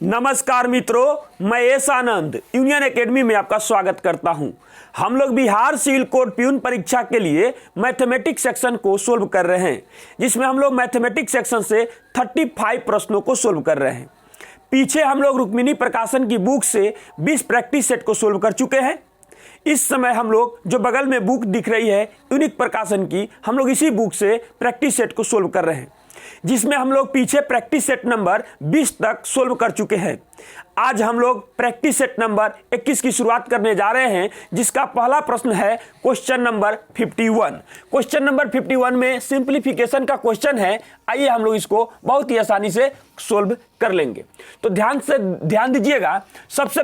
नमस्कार मित्रों, मैं एस आनंद यूनियन एकेडमी में आपका स्वागत करता हूं। हम लोग बिहार सिविल कोड प्यून परीक्षा के लिए मैथमेटिक्स सेक्शन को सोल्व कर रहे हैं, जिसमें हम लोग मैथमेटिक्स सेक्शन से 35 प्रश्नों को सोल्व कर रहे हैं। पीछे हम लोग रुक्मिणी प्रकाशन की बुक से 20 प्रैक्टिस सेट को सोल्व कर चुके हैं। इस समय हम लोग जो बगल में बुक दिख रही है यूनिक प्रकाशन की, हम लोग इसी बुक से प्रैक्टिस सेट को सोल्व कर रहे हैं, जिसमें हम लोग पीछे प्रैक्टिस सेट नंबर 20 तक सोल्व कर चुके हैं। आज हम लोग प्रैक्टिस सेट नंबर 21 की शुरुआत करने जा रहे हैं, जिसका पहला प्रश्न है क्वेश्चन नंबर 51। क्वेश्चन नंबर 51 में सिंप्लीफिकेशन का क्वेश्चन है। आइए हम लोग इसको बहुत ही आसानी से सोल्व कर लेंगे। तो ध्यान दीजिएगा। सबसे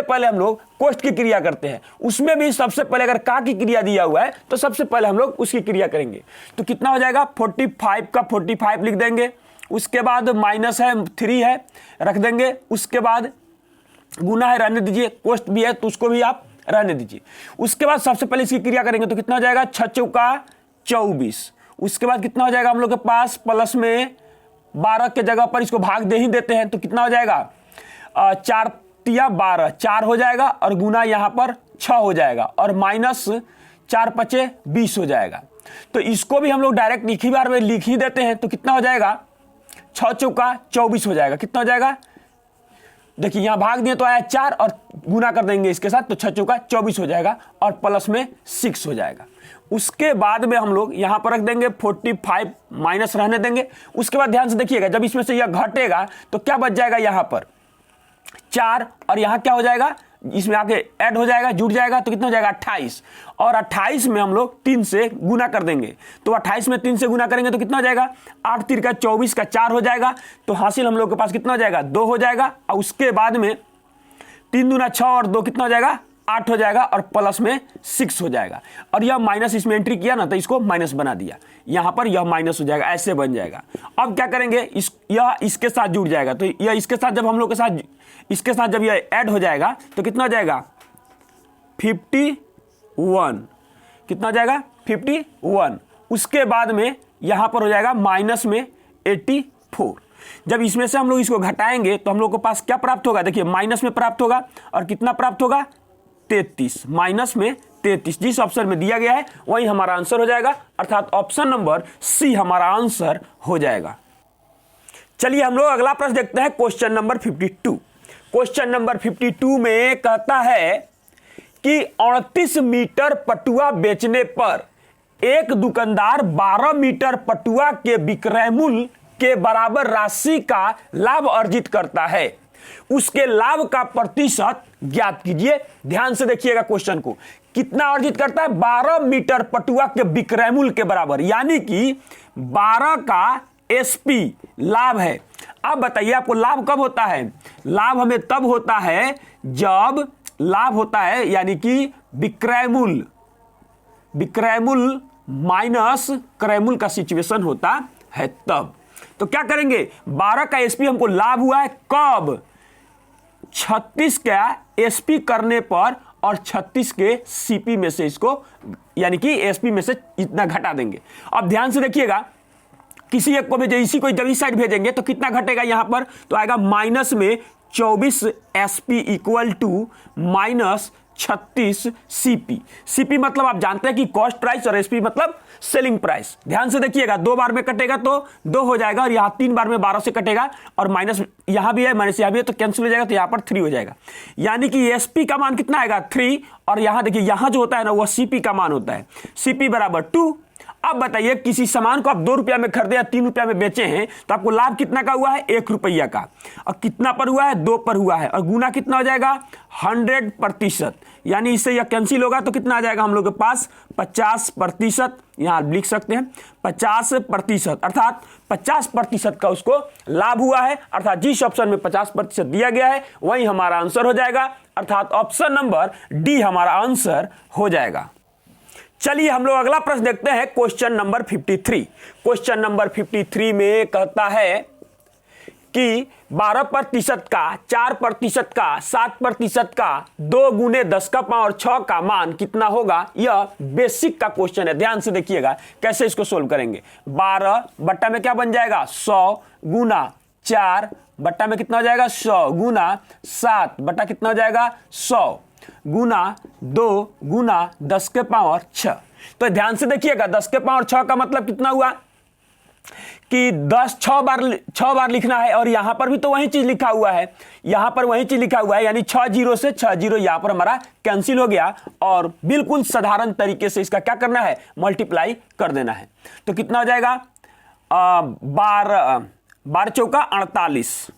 पहले हम लोग कोष्ठ की क्रिया करते हैं। उसमें भी सबसे पहले अगर का की क्रिया दिया हुआ है तो सबसे पहले हम लोग उसकी क्रिया करेंगे। तो कितना हो जाएगा, 45 का 45 लिख देंगे। उसके बाद माइनस है 3 है, रख देंगे। उसके बाद गुना है, रहने दीजिए। कोष्ठ भी है तो उसको भी आप रहने दीजिए। उसके बाद सबसे पहले इसकी क्रिया करेंगे तो कितना हो जाएगा, 6 चौका 24। उसके बाद कितना हो जाएगा हम लोग के पास, प्लस में 12 के जगह पर इसको भाग दे ही देते हैं तो कितना हो जाएगा, 4 तिया 12, 4 हो जाएगा और गुना यहाँ पर 6 हो जाएगा और माइनस 4 पचे 20 हो जाएगा। तो इसको भी हम लोग डायरेक्ट एक ही बार में लिख ही देते हैं तो कितना हो जाएगा, 6 चौका 24 हो जाएगा। कितना हो जाएगा, देखिए यहां भाग दिए तो आया 4 और गुना कर देंगे इसके साथ तो 6 चौका 24 हो जाएगा और प्लस में 6 हो जाएगा। उसके बाद में हम लोग यहां पर रख देंगे 45, माइनस रहने देंगे। उसके बाद ध्यान से देखिएगा, जब इसमें से यह घटेगा तो क्या बच जाएगा, यहां पर 4 और यहां क्या हो जाएगा, इसमें आके ऐड हो जाएगा, जुड़ जाएगा तो कितना हो जाएगा 28। और 28 में हम लोग 3 से गुना कर देंगे। तो 28 में 3 से गुना करेंगे तो कितना हो जाएगा, 8 3 का 24 का 4 हो जाएगा। तो हासिल हम लोग के पास कितना हो जाएगा, 2 हो जाएगा। और उसके बाद में 3 दूना 6 और 2 कितना हो जाएगा, 8 हो जाएगा और प्लस में 6 हो जाएगा। और यह माइनस इसमें एंट्री किया ना तो इसको माइनस बना दिया, यहां पर यह माइनस हो जाएगा, ऐसे बन जाएगा। अब क्या करेंगे, यह इसके साथ जुड़ जाएगा। तो यह इसके साथ जब हम लोग के साथ इसके साथ जब यह ऐड हो जाएगा तो कितना हो जाएगा, 51। कितना हो जाएगा, 51। उसके बाद में यहां पर हो जाएगा माइनस में 84। जब इसमें से हम लोग इसको घटाएंगे तो हम लोग के पास क्या प्राप्त होगा, देखिए माइनस में प्राप्त होगा और कितना प्राप्त होगा, 33। माइनस में 33 जिस ऑप्शन में दिया गया है वही हमारा आंसर हो जाएगा, अर्थात ऑप्शन नंबर सी हमारा आंसर हो जाएगा। चलिए हम लोग अगला प्रश्न देखते हैं, क्वेश्चन नंबर 52। क्वेश्चन नंबर 52 में कहता है कि 38 मीटर पटुआ बेचने पर एक दुकानदार 12 मीटर पटुआ के विक्रय मूल्य के बराबर राशि का लाभ अर्जित करता है। उसके लाभ का प्रतिशत ज्ञात कीजिए। ध्यान से देखिएगा क्वेश्चन को, कितना अर्जित करता है, 12 मीटर पटुआ के विक्रय मूल्य के बराबर, यानी कि 12 का एसपी लाभ है। अब बताइए आपको लाभ कब होता है, लाभ हमें तब होता है जब लाभ होता है यानी कि विक्रय मूल्य माइनस क्रय मूल्य का सिचुएशन होता है तब। तो क्या करेंगे, 12 का एसपी हमको लाभ हुआ है कब, 36 का एसपी करने पर और 36 के सीपी में से इसको यानी कि एसपी में से इतना घटा देंगे। अब ध्यान से देखिएगा, किसी एक को भेजे, इसी को जब इस साइड भेजेंगे तो कितना घटेगा, यहां पर तो आएगा माइनस में 24 SP equal to minus 36 CP. CP मतलब आप जानते हैं कि कॉस्ट प्राइस और एसपी मतलब सेलिंग प्राइस। ध्यान से देखिएगा, 2 बार में कटेगा तो 2 हो जाएगा और यहां 3 बार में 12 से कटेगा और माइनस यहां भी है माइनस यहां भी है तो कैंसिल हो जाएगा, तो यहां पर 3 हो जाएगा। यानी कि एसपी का मान कितना आएगा, 3। और यहां देखिए यहां जो होता है ना वह सीपी का मान होता है, सीपी बराबर 2। अब बताइए किसी सामान को आप 2 रुपया में खरीदे या 3 रुपया में बेचे हैं तो आपको लाभ कितना का हुआ है, 1 रुपया का। और कितना पर हुआ है, 2 पर हुआ है। और गुना कितना हो जाएगा, 100%। यानी इससे यह कैंसिल होगा तो कितना आ जाएगा हम लोग के पास, 50%। यहां लिख सकते हैं 50%, अर्थात 50% का उसको लाभ हुआ है। अर्थात जिस ऑप्शन में 50% दिया गया है वही हमारा आंसर हो जाएगा, अर्थात ऑप्शन नंबर डी हमारा आंसर हो जाएगा। चलिए हम लोग अगला प्रश्न देखते हैं, क्वेश्चन नंबर 53। क्वेश्चन नंबर 53 में कहता है कि 12% का, 4% का, 7% का, 2 गुने 10 का पावर 6 का मान कितना होगा। यह बेसिक का क्वेश्चन है, ध्यान से देखिएगा कैसे इसको सोल्व करेंगे। 12 बट्टा में क्या बन जाएगा, 100 गुना 4 बट्टा में कितना हो जाएगा 100 गुना 7 बट्टा कितना हो जाएगा 100 गुना 2 गुना 10 के पावर 6। तो ध्यान से देखिएगा 10 के पावर 6 का मतलब कितना हुआ कि 10 6 बार लिखना है, और यहां पर भी तो वही चीज लिखा हुआ है, यहां पर वही चीज लिखा हुआ है, यानी 6 0 से 6 0 यहां पर हमारा कैंसिल हो गया, और बिल्कुल साधारण तरीके से इसका क्या करना है, मल्टीप्लाई कर देना है। तो कितना हो जाएगा 12 चौका 48,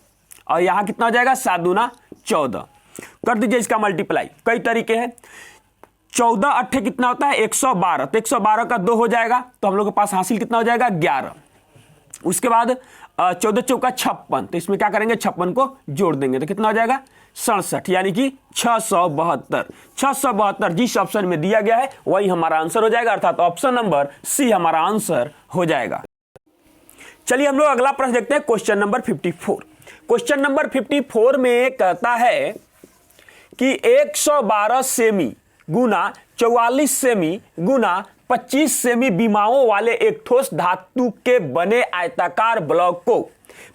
और यहां कितना हो जाएगा 7 दूना 14। कर दीजिए इसका मल्टीप्लाई, कई तरीके हैं। 14 अट्ठे कितना होता है 112, तो 112 का 2 हो जाएगा, तो हम लोग के पास हासिल कितना हो जाएगा 11। उसके बाद 14 चौका 56, तो इसमें क्या करेंगे 56 को जोड़ देंगे, तो कितना हो जाएगा 67, यानी कि 672। 672 जिस ऑप्शन में दिया गया है वही हमारा आंसर हो जाएगा, अर्थात ऑप्शन नंबर सी हमारा आंसर हो जाएगा। चलिए हम लोग अगला प्रश्न देखते हैं, क्वेश्चन नंबर 54। क्वेश्चन नंबर 54 में कहता है कि 112 सेमी गुना 44 सेमी गुना 25 सेमी विमाओं वाले एक ठोस धातु के बने आयताकार ब्लॉक को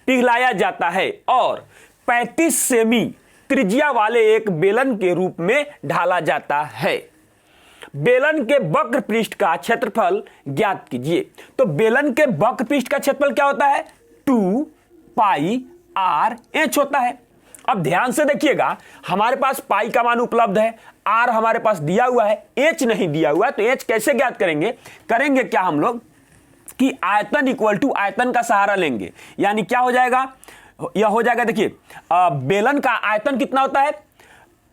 पिघलाया जाता है और 35 सेमी त्रिज्या वाले एक बेलन के रूप में ढाला जाता है। बेलन के वक्र पृष्ठ का क्षेत्रफल ज्ञात कीजिए। तो बेलन के वक्र पृष्ठ का क्षेत्रफल क्या होता है 2 पाई आर एच होता है। अब ध्यान से देखिएगा, हमारे पास पाई का मान उपलब्ध है, आर हमारे पास दिया हुआ है, एच नहीं दिया हुआ है, तो एच कैसे ज्ञात करेंगे? करेंगे क्या हम लोग कि आयतन इक्वल टू आयतन का सहारा लेंगे, यानी क्या हो जाएगा, यह हो जाएगा, देखिए बेलन का आयतन कितना होता है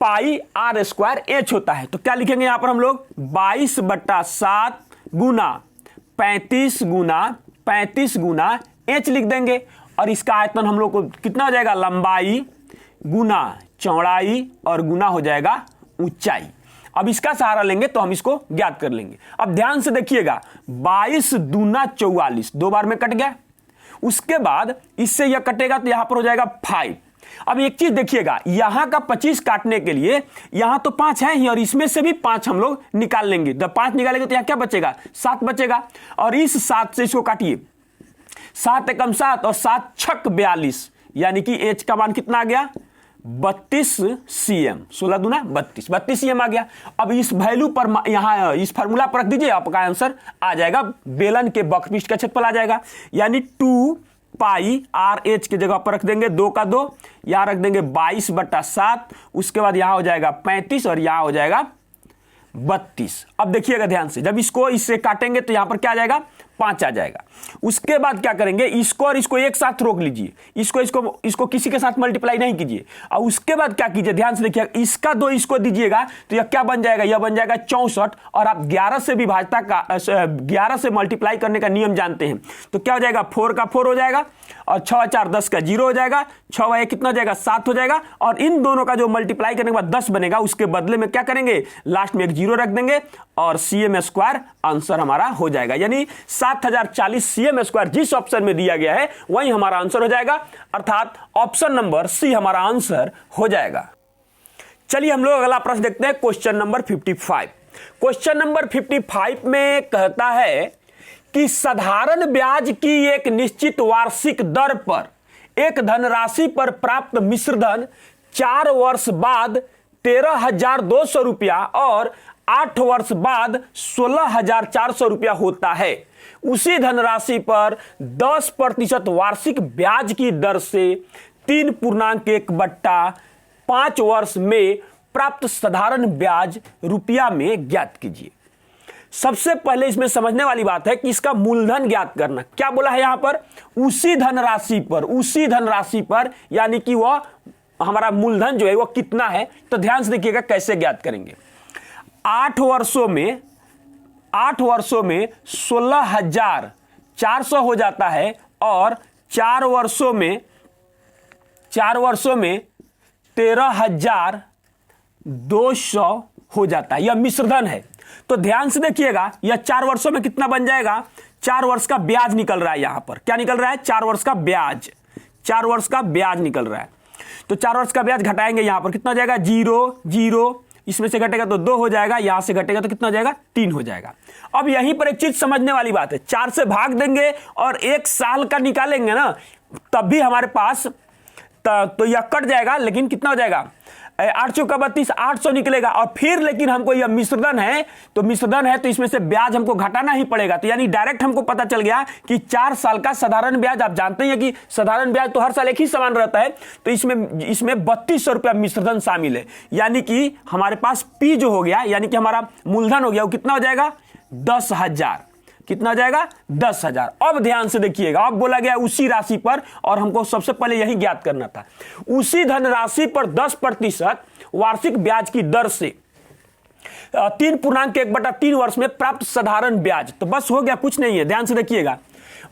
पाई आर स्क्वायर एच होता है। तो क्या लिखेंगे यहां पर हम लोग 22/7 गुना 35 गुना एच लिख देंगे, और इसका आयतन हम लोग को कितना हो जाएगा लंबाई गुना चौड़ाई और गुना हो जाएगा ऊंचाई। अब इसका सहारा लेंगे तो हम इसको ज्ञात कर लेंगे। अब ध्यान से देखिएगा 22 दूना 44 दो बार में कट गया, उसके बाद इससे यह कटेगा तो यहां पर हो जाएगा 5। अब एक चीज देखिएगा, यहां का 25 काटने के लिए यहां तो 5 है ही, और इसमें से भी 5 हम लोग निकाल लेंगे। जब 5 निकालेंगे तो यहां क्या बचेगा 7 बचेगा, और इस 7 से इसको काटिए, 7 एकम 7 और 7 छक 42, यानी कि एच का मान कितना आ गया 32 cm, 16 दूना 32 cm आ गया। अब इस वैल्यू पर यहां इस फार्मूला पर रख दीजिए, आपका आंसर आ जाएगा, बेलन के वक्र पृष्ठ का क्षेत्रफल आ जाएगा, यानी 2 पाई आर एच की जगह पर रख देंगे 2 का 2, यहां रख देंगे 22/7, उसके बाद यहां हो जाएगा 35 और यहां हो जाएगा 32। अब देखिएगा ध्यान से, जब इसको इससे काटेंगे तो यहां पर क्या आ जाएगा 5 आ जाएगा। उसके बाद क्या करेंगे, इसको और इसको एक साथ रोक लीजिए, इसको किसी के साथ मल्टीप्लाई नहीं कीजिए, और उसके बाद क्या कीजिए ध्यान से देखिए, इसका 2 इसको दीजिएगा तो यह क्या बन जाएगा, यह बन जाएगा 64, और आप 11 से विभाजता का 11 से मल्टीप्लाई करने का नियम जानते हैं, तो क्या हो जाएगा 4 का 4 हो जाएगा, और 6 4 10 का 0 हो जाएगा, 6 1 कितना हो जाएगा 7 हो जाएगा, और इन दोनों का जो मल्टीप्लाई करने के बाद 10 बनेगा, उसके बदले में क्या करेंगे लास्ट में एक 0 रख देंगे, और cm स्क्वायर आंसर हमारा हो जाएगा, यानी 7040 cm स्क्वायर जिस ऑप्शन में दिया गया है वही हमारा आंसर हो जाएगा, अर्थात ऑप्शन नंबर सी हमारा आंसर हो जाएगा। चलिए हम लोग अगला प्रश्न देखते हैं, क्वेश्चन नंबर 55। क्वेश्चन नंबर 55 में कहता है कि साधारण ब्याज की एक निश्चित वार्षिक दर पर एक धनराशि पर प्राप्त मिश्र धन 4 वर्ष बाद 13,200 रुपया और 8 वर्ष बाद 16,400 रुपया होता है। उसी धनराशि पर 10% वार्षिक ब्याज की दर से 3.1/5 वर्ष में प्राप्त साधारण ब्याज रुपया में ज्ञात कीजिए। सबसे पहले इसमें समझने वाली बात है कि इसका मूलधन ज्ञात करना। क्या बोला है यहां पर, उसी धनराशि पर, यानी कि वह हमारा मूलधन जो है वह कितना है। तो ध्यान से देखिएगा कैसे ज्ञात करेंगे। 8 वर्षों में 16,400 हो जाता है, और 4 वर्षों में 13,200 हो जाता है। यह मिश्रधन है। तो ध्यान से देखिएगा, यह 4 वर्षों में कितना बन जाएगा, 4 वर्ष का ब्याज निकल रहा है। यहां पर क्या निकल रहा है, 4 वर्ष का ब्याज, 4 वर्ष का ब्याज निकल रहा है। तो 4 वर्ष का ब्याज घटाएंगे, यहां पर कितना हो जाएगा 0 0, इसमें से घटेगा तो 2 हो जाएगा, यहां से घटेगा तो कितना हो जाएगा 3 हो जाएगा। अब यहीं पर एक चीज समझने वाली बात है, 4 से भाग देंगे और 1 साल का निकालेंगे ना, तब भी हमारे पास तो यह कट जाएगा, लेकिन कितना हो जाएगा 8 चौका 32, 800 निकलेगा। और फिर लेकिन हमको यह मिश्रधन है, तो इसमें से ब्याज हमको घटाना ही पड़ेगा। तो यानी डायरेक्ट हमको पता चल गया कि 4 साल का साधारण ब्याज, आप जानते हैं कि साधारण ब्याज तो हर साल एक ही समान रहता है, तो इसमें 3200 रुपया मिश्रधन शामिल है। यानी कि हमारे पास पी जो हो गया, यानी कि हमारा मूलधन हो गया, वो कितना हो जाएगा 10,000। कितना हो जाएगा 10,000। अब ध्यान से देखिएगा, अब बोला गया उसी राशि पर, और हमको सबसे पहले यही ज्ञात करना था। उसी धनराशि पर 10% वार्षिक ब्याज की दर से 3.1/3 वर्ष में प्राप्त साधारण ब्याज। तो बस हो गया, कुछ नहीं है। ध्यान से देखिएगा,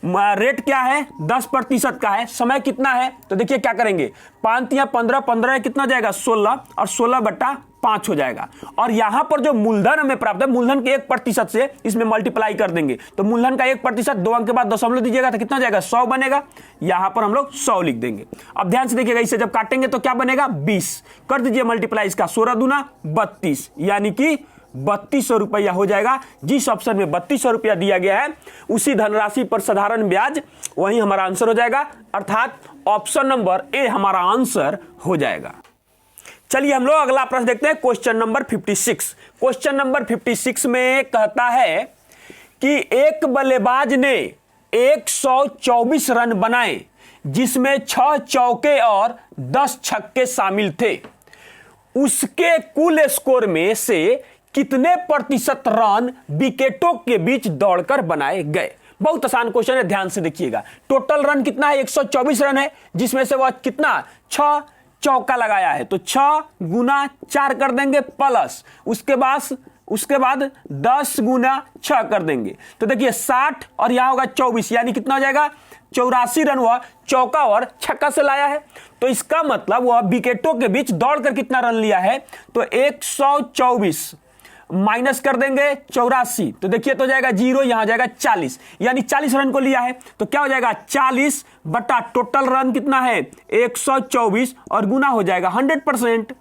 रेट क्या है 10% का है, समय कितना है, तो देखिए क्या करेंगे 5 या 15, 15 कितना जाएगा 16, और 16/5 हो जाएगा। और यहां पर जो मूलधन हमें प्राप्त है, मूलधन के 1% से इसमें मल्टीप्लाई कर देंगे, तो मूलधन का 1% 2 अंक के बाद दशमलव दीजिएगा तो कितना जाएगा 100 बनेगा। यहां पर हम लोग 100 लिख देंगे। अब ध्यान से देखिएगा, इसे जब काटेंगे तो क्या बनेगा 20, कर दीजिए मल्टीप्लाई इसका, 16 दूना 32, यानी कि 3200 रुपया हो जाएगा। जिस ऑप्शन में 3200 रुपया दिया गया है उसी धनराशि पर साधारण ब्याज, वही हमारा आंसर हो जाएगा, अर्थात ऑप्शन नंबर ए हमारा आंसर हो जाएगा। चलिए हम लोग अगला प्रश्न देखते हैं, क्वेश्चन नंबर 56। क्वेश्चन नंबर 56 में कहता है कि एक बल्लेबाज ने 124 रन बनाए, जिसमें 6 चौके और 10 छक्के शामिल थे। उसके कुल स्कोर में से कितने प्रतिशत रन विकेटों के बीच दौड़कर बनाए गए। बहुत आसान क्वेश्चन है, ध्यान से देखिएगा। टोटल रन कितना है 124 रन है, जिसमें से वह कितना 6 चौका लगाया है, तो 6 गुना 4 कर देंगे, प्लस उसके बाद 10 गुना 6 कर देंगे, तो देखिए 60 और यहां होगा 24, यानी कितना हो जाएगा 84 रन वह चौका और छक्का से लाया है। तो इसका मतलब वह विकेटों के बीच दौड़कर कितना रन लिया है, तो 124 माइनस कर देंगे 84, तो देखिए तो जाएगा 0, यहां जाएगा 40, यानी 40 रन को लिया है। तो क्या हो जाएगा 40 बटा टोटल रन कितना है 124, और गुना हो जाएगा 100%।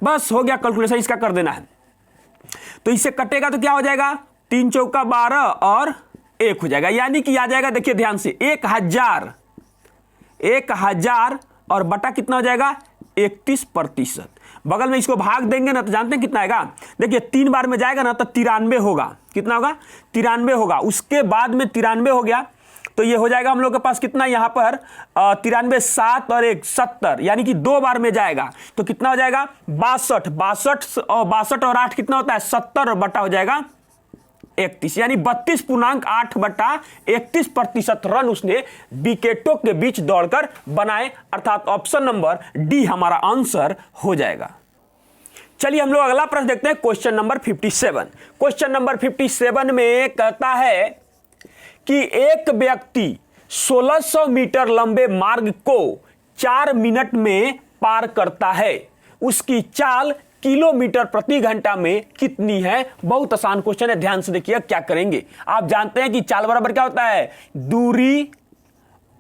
बस हो गया कैलकुलेशन, इसका कर देना है। तो इससे कटेगा तो क्या हो जाएगा 3 चौका 12 और 1 हो जाएगा, यानी कि आ जाएगा, देखिए ध्यान से 1000 और बटा कितना हो जाएगा 31%। बगल में इसको भाग देंगे ना तो जानते हैं कितना आएगा, देखिए 3 बार में जाएगा ना तो 93 होगा। कितना होगा 93 होगा। उसके बाद में 93 हो गया तो ये हो जाएगा हम लोग के पास कितना यहां पर 93, 7 और 1 70, यानी कि 2 बार में जाएगा तो कितना हो जाएगा 62 और 8 कितना होता है 70 और बटा हो जाएगा 31, यानी 32.8/31% रन उसने विकेटों के बीच दौड़कर बनाए, अर्थात ऑप्शन नंबर डी हमारा आंसर हो जाएगा। चलिए हम लोग अगला प्रश्न देखते हैं, क्वेश्चन नंबर 57। क्वेश्चन नंबर 57 में कहता है कि एक व्यक्ति 1600 मीटर लंबे मार्ग को 4 मिनट में पार करता है, उसकी चाल किलोमीटर प्रति घंटा में कितनी है। बहुत आसान क्वेश्चन है, ध्यान से देखिए क्या करेंगे। आप जानते हैं कि चाल बराबर क्या होता है दूरी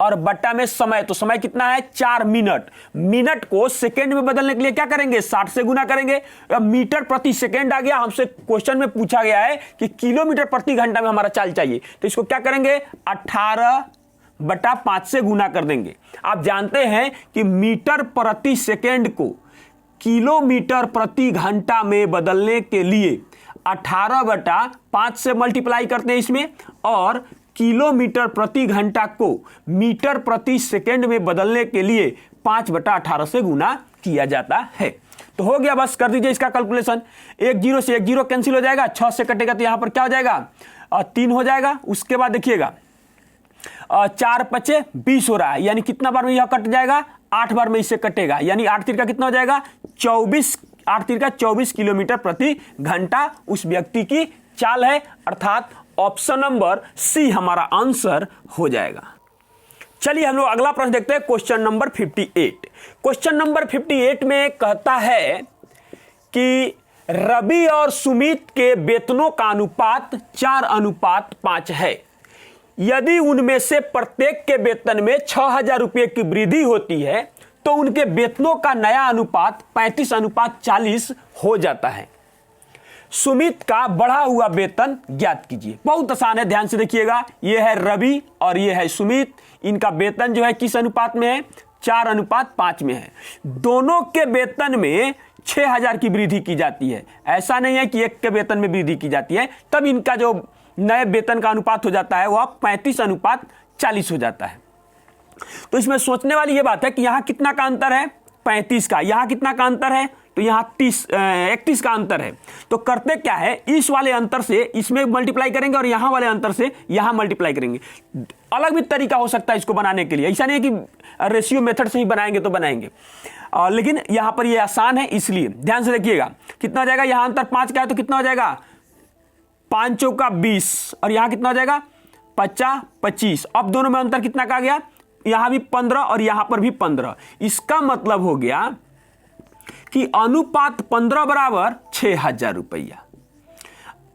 और बट्टा में समय, तो समय कितना है 4 मिनट। मिनट को सेकेंड में बदलने के लिए क्या करेंगे 60 से गुना करेंगे। अब मीटर प्रति सेकेंड आ गया, हमसे क्वेश्चन में पूछा गया है कि किलोमीटर प्रति घंटा में हमारा चाल चाहिए, तो इसको क्या करेंगे 18/5 से गुना कर देंगे। आप जानते हैं कि मीटर प्रति सेकेंड को किलोमीटर प्रति घंटा में बदलने के लिए 18/5 से मल्टीप्लाई करते हैं इसमें, और किलोमीटर प्रति घंटा को मीटर प्रति सेकेंड में बदलने के लिए 5/18 से गुना किया जाता है। तो हो गया, बस कर दीजिए इसका कैलकुलेशन। 1 0 से 1 0 कैंसिल हो जाएगा, 6 से कटेगा तो यहां पर क्या हो जाएगा 3 हो जाएगा। उसके बाद देखिएगा 4 5 20 हो रहा है, यानी कितना बार में यह कट जाएगा 8 बार में इससे कटेगा, यानी 8 तिरका कितना हो जाएगा 24, 8 तिरका 24 किलोमीटर प्रति घंटा उस व्यक्ति की चाल है, अर्थात ऑप्शन नंबर सी हमारा आंसर हो जाएगा। चलिए हम लोग अगला प्रश्न देखते हैं, क्वेश्चन नंबर 58। क्वेश्चन नंबर 58 में कहता है कि रवि और सुमित के वेतनों का अनुपात 4:5 है। यदि उनमें से प्रत्येक के वेतन में 6000 रुपये की वृद्धि होती है तो उनके वेतनों का नया अनुपात 35:40 हो जाता है। सुमित का बढ़ा हुआ वेतन ज्ञात कीजिए। बहुत आसान है, ध्यान से देखिएगा। यह है रवि और यह है सुमित, इनका वेतन जो है किस अनुपात में है 4:5 में है। दोनों के वेतन में 6,000 की वृद्धि की जाती है। ऐसा नहीं है कि एक के वेतन में वृद्धि की जाती है, तब इनका जो नए वेतन का अनुपात हो जाता है वह 35:40 हो जाता है। तो इसमें सोचने वाली यह बात है कि यहां कितना का अंतर है, 35 का। यहां कितना का अंतर है, तो यहां 31 का अंतर है। तो करते क्या है, इस वाले अंतर से इसमें मल्टीप्लाई करेंगे और यहां वाले अंतर से यहां मल्टीप्लाई करेंगे। अलग भी तरीका हो सकता है इसको बनाने के लिए, ऐसा नहीं है कि रेशियो मेथड से ही बनाएंगे तो बनाएंगे, लेकिन यहां पर यह आसान है, इसलिए ध्यान से देखिएगा। कितना हो जाएगा, यहां अंतर 5 का है तो कितना हो जाएगा, 5 चौका 20, और यहां कितना हो जाएगा 50 25। अब दोनों में अंतर कितना का आ गया, यहां भी 15 और यहां पर भी 15। इसका मतलब हो गया कि अनुपात 15 बराबर 6,000 रुपया,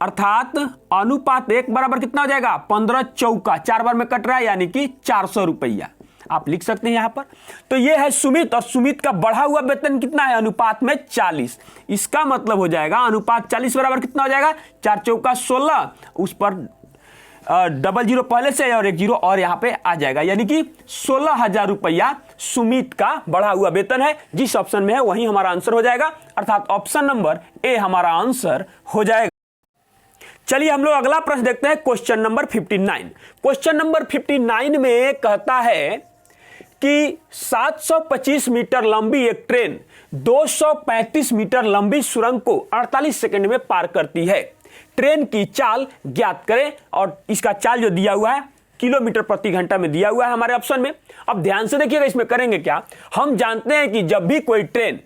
अर्थात अनुपात 1 बराबर कितना हो जाएगा, 15 चौका, 4 बार में कट रहा है यानी कि 400 रुपया आप लिख सकते हैं यहां पर। तो यह है सुमित, और सुमित का बढ़ा हुआ वेतन कितना है, अनुपात में 40। इसका मतलब हो जाएगा अनुपात 40 बराबर कितना हो जाएगा, 4 चौका 16, उस पर डबल जीरो पहले से और 1 जीरो और यहां पे आ जाएगा, यानी कि 16,000 रुपया सुमित का बढ़ा हुआ वेतन है। जिस ऑप्शन में है वही हमारा आंसर हो जाएगा, अर्थात ऑप्शन नंबर ए हमारा आंसर हो जाएगा। चलिए हम लोग अगला प्रश्न देखते हैं, क्वेश्चन नंबर 59। क्वेश्चन नंबर 59 में कहता है कि 725 मीटर लंबी एक ट्रेन 235 मीटर लंबी सुरंग को 48 सेकंड में पार करती है। ट्रेन की चाल ज्ञात करें, और इसका चाल जो दिया हुआ है किलोमीटर प्रति घंटा में दिया हुआ है हमारे ऑप्शन में। अब ध्यान से देखिएगा, इसमें करेंगे क्या, हम जानते हैं कि जब भी कोई ट्रेन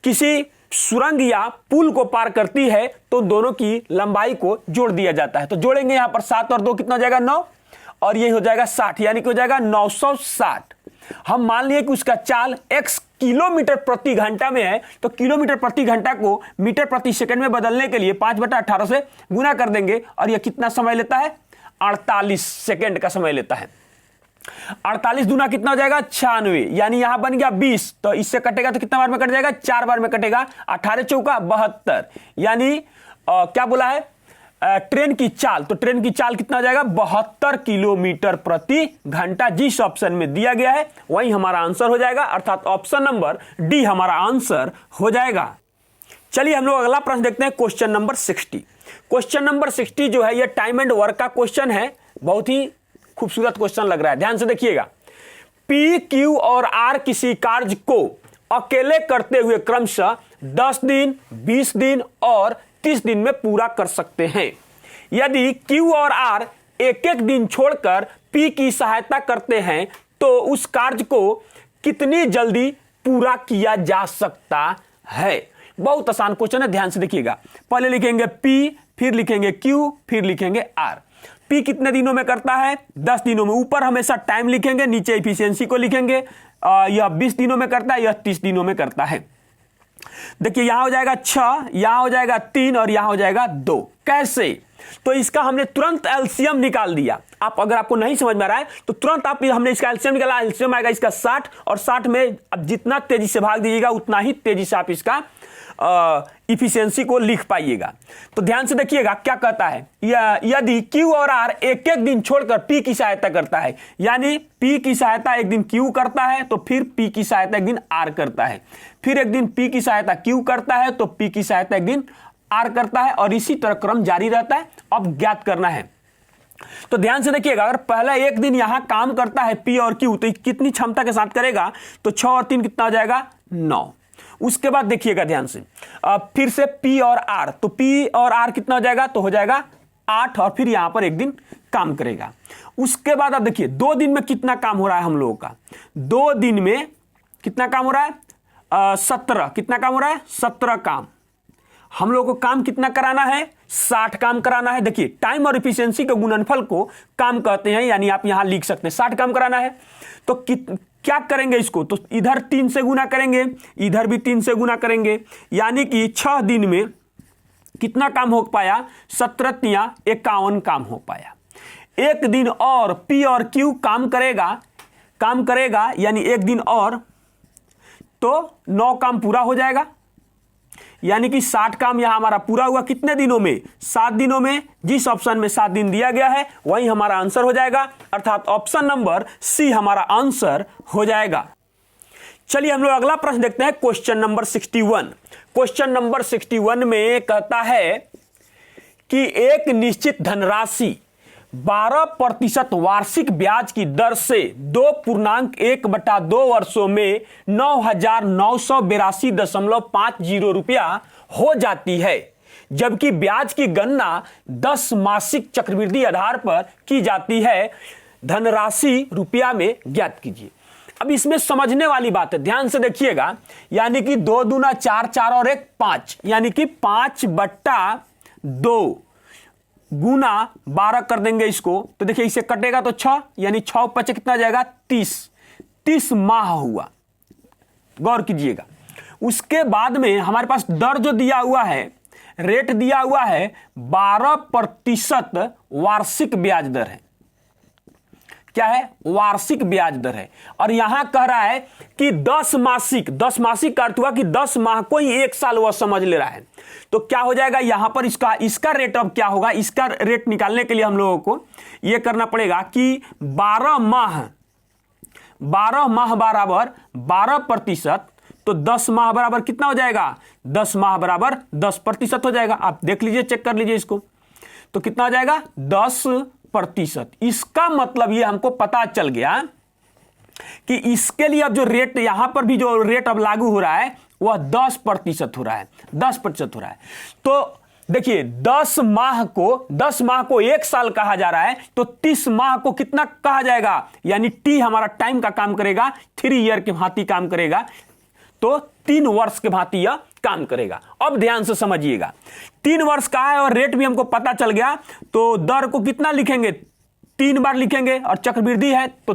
किसी सुरंग या पुल को पार करती है तो दोनों की लंबाई को जोड़ दिया जाता है। तो जोड़ेंगे यहां पर 7 और 2 कितना हो जाएगा 9, और ये हो जाएगा 60, यानी कि हो जाएगा 960। हम मान लिए कि उसका चाल x किलोमीटर प्रति घंटा में है, तो किलोमीटर प्रति घंटा को मीटर प्रति सेकंड में बदलने के लिए 5/18 से गुना कर देंगे, और यह कितना समय लेता है, 48 सेकंड का समय लेता है। 48 दूना कितना हो जाएगा 96, यानी यहां बन गया 20, तो इससे कटेगा तो कितना बार में कट जाएगा, 4 बार में कटेगा, 18 चौका 72, यानी क्या बोला है ट्रेन की चाल, तो ट्रेन की चाल कितना हो जाएगा 72 किलोमीटर प्रति घंटा। जिस ऑप्शन में दिया गया है वही हमारा आंसर हो जाएगा, अर्थात ऑप्शन नंबर डी हमारा आंसर हो जाएगा। चलिए हम लोग अगला प्रश्न देखते हैं, क्वेश्चन नंबर 60। क्वेश्चन नंबर 60 जो है यह टाइम एंड वर्क का क्वेश्चन है, बहुत ही खूबसूरत क्वेश्चन लग रहा है, ध्यान से देखिएगा। पी, क्यू और आर किसी कार्य को अकेले करते हुए क्रमशः 10 दिन, 20 दिन और 30 दिन में पूरा कर सकते हैं। यदि क्यू और आर एक एक दिन छोड़कर पी की सहायता करते हैं तो उस कार्य को कितनी जल्दी पूरा किया जा सकता है। बहुत आसान क्वेश्चन है, ध्यान से देखिएगा। पहले लिखेंगे पी, फिर लिखेंगे क्यू, फिर लिखेंगे आर। पी कितने दिनों में करता है, 10 दिनों में। ऊपर हमेशा टाइम लिखेंगे, नीचे इफिशियंसी को लिखेंगे। यह 20 दिनों में करता है, यह 30 दिनों में करता है। देखिए यहां हो जाएगा 6, यहां हो जाएगा 3 और यहां हो जाएगा 2। कैसे, तो इसका हमने तुरंत एलसीएम निकाल दिया। आप अगर आपको नहीं समझ में आ रहा है तो तुरंत हमने इसका एलसीएम निकाला। एलसीएम आएगा इसका 60, और 60 में अब जितना तेजी से भाग दीजिएगा उतना ही तेजी से आप इसका इफिशियंसी को लिख पाइएगा। तो ध्यान से देखिएगा क्या कहता है, यदि Q और R एक एक दिन छोड़कर P की सहायता करता है, यानी P की सहायता एक दिन Q करता है तो फिर P की सहायता एक दिन R करता है, फिर एक दिन P की सहायता Q करता है तो P की सहायता एक दिन R करता है, और इसी तरह क्रम जारी रहता है। अब ज्ञात करना है, तो ध्यान से देखिएगा, अगर पहला एक दिन यहां काम करता है P और Q तो कितनी क्षमता के साथ करेगा, तो 6 और 3 कितना हो जाएगा 9। उसके बाद देखिएगा ध्यान से, फिर से P और R, तो P और R कितना हो जाएगा, तो हो जाएगा 8, और फिर यहां पर एक दिन काम करेगा। उसके बाद अब देखिए 2 दिन में कितना काम हो रहा है हम लोगों का, 2 दिन में कितना काम हो रहा है 17, कितना काम हो रहा है 17 काम। हम लोगों को काम कितना कराना है, 60 काम कराना है। देखिए टाइम और इफिशियंसी के गुणनफल को काम कहते हैं, यानी आप यहां लिख सकते हैं 60 काम कराना है। तो क्या करेंगे इसको, तो इधर 3 से गुना करेंगे, इधर भी 3 से गुना करेंगे, यानी कि 6 दिन में कितना काम हो पाया, 17 तिया 51 काम हो पाया। एक दिन और P और Q काम करेगा, यानी एक दिन और, तो 9 काम पूरा हो जाएगा, यानी कि 60 काम यहां हमारा पूरा हुआ कितने दिनों में, 7 दिनों में। जिस ऑप्शन में 7 दिन दिया गया है वही हमारा आंसर हो जाएगा, अर्थात ऑप्शन नंबर सी हमारा आंसर हो जाएगा। चलिए हम लोग अगला प्रश्न देखते हैं, क्वेश्चन नंबर 61। क्वेश्चन नंबर 61 में कहता है कि एक निश्चित धनराशि 12% वार्षिक ब्याज की दर से 2.1/2 वर्षों में 9,982.50 रुपया हो जाती है, जबकि ब्याज की गणना 10 मासिक चक्रवृद्धि आधार पर की जाती है। धनराशि रुपया में ज्ञात कीजिए। अब इसमें समझने वाली बात है, ध्यान से देखिएगा। यानी कि 2 दूना 4, 4 और 1 5, यानी कि 5/2 गुना 12 कर देंगे इसको, तो देखिए इसे कटेगा तो 6, यानी 6 5 कितना जाएगा 30 माह हुआ। गौर कीजिएगा। उसके बाद में हमारे पास दर जो दिया हुआ है, रेट दिया हुआ है 12% वार्षिक ब्याज दर है। क्या है? वार्षिक ब्याज दर है। और यहां कह रहा है कि 10 मासिक का अर्थ हुआ कि 10 माह को ही 1 साल वह समझ ले रहा है। तो क्या हो जाएगा यहां पर इसका रेट अब क्या होगा? इसका रेट निकालने के लिए हम लोगों को यह करना पड़ेगा कि 12 माह बराबर 12%, तो 10 माह बराबर कितना हो जाएगा? 10 माह बराबर 10% हो जाएगा। आप देख लीजिए, चेक कर लीजिए इसको, तो कितना हो जाएगा 10%। इसका मतलब ये हमको पता चल गया कि इसके लिए अब जो रेट, यहां पर भी जो रेट अब लागू हो रहा है वह 10% हो रहा है, 10% हो रहा है। तो देखिए 10 माह को 1 साल कहा जा रहा है, तो 30 माह को कितना कहा जाएगा? यानी टी हमारा टाइम का काम करेगा, 3 ईयर के भांति काम करेगा, तो 3 वर्ष के भांति यह काम करेगा। अब ध्यान से समझिएगा, 3 वर्ष का है और रेट भी हमको पता चल गया, तो दर को कितना लिखेंगे? 3 बार लिखेंगे, और चक्रवृद्धि है तो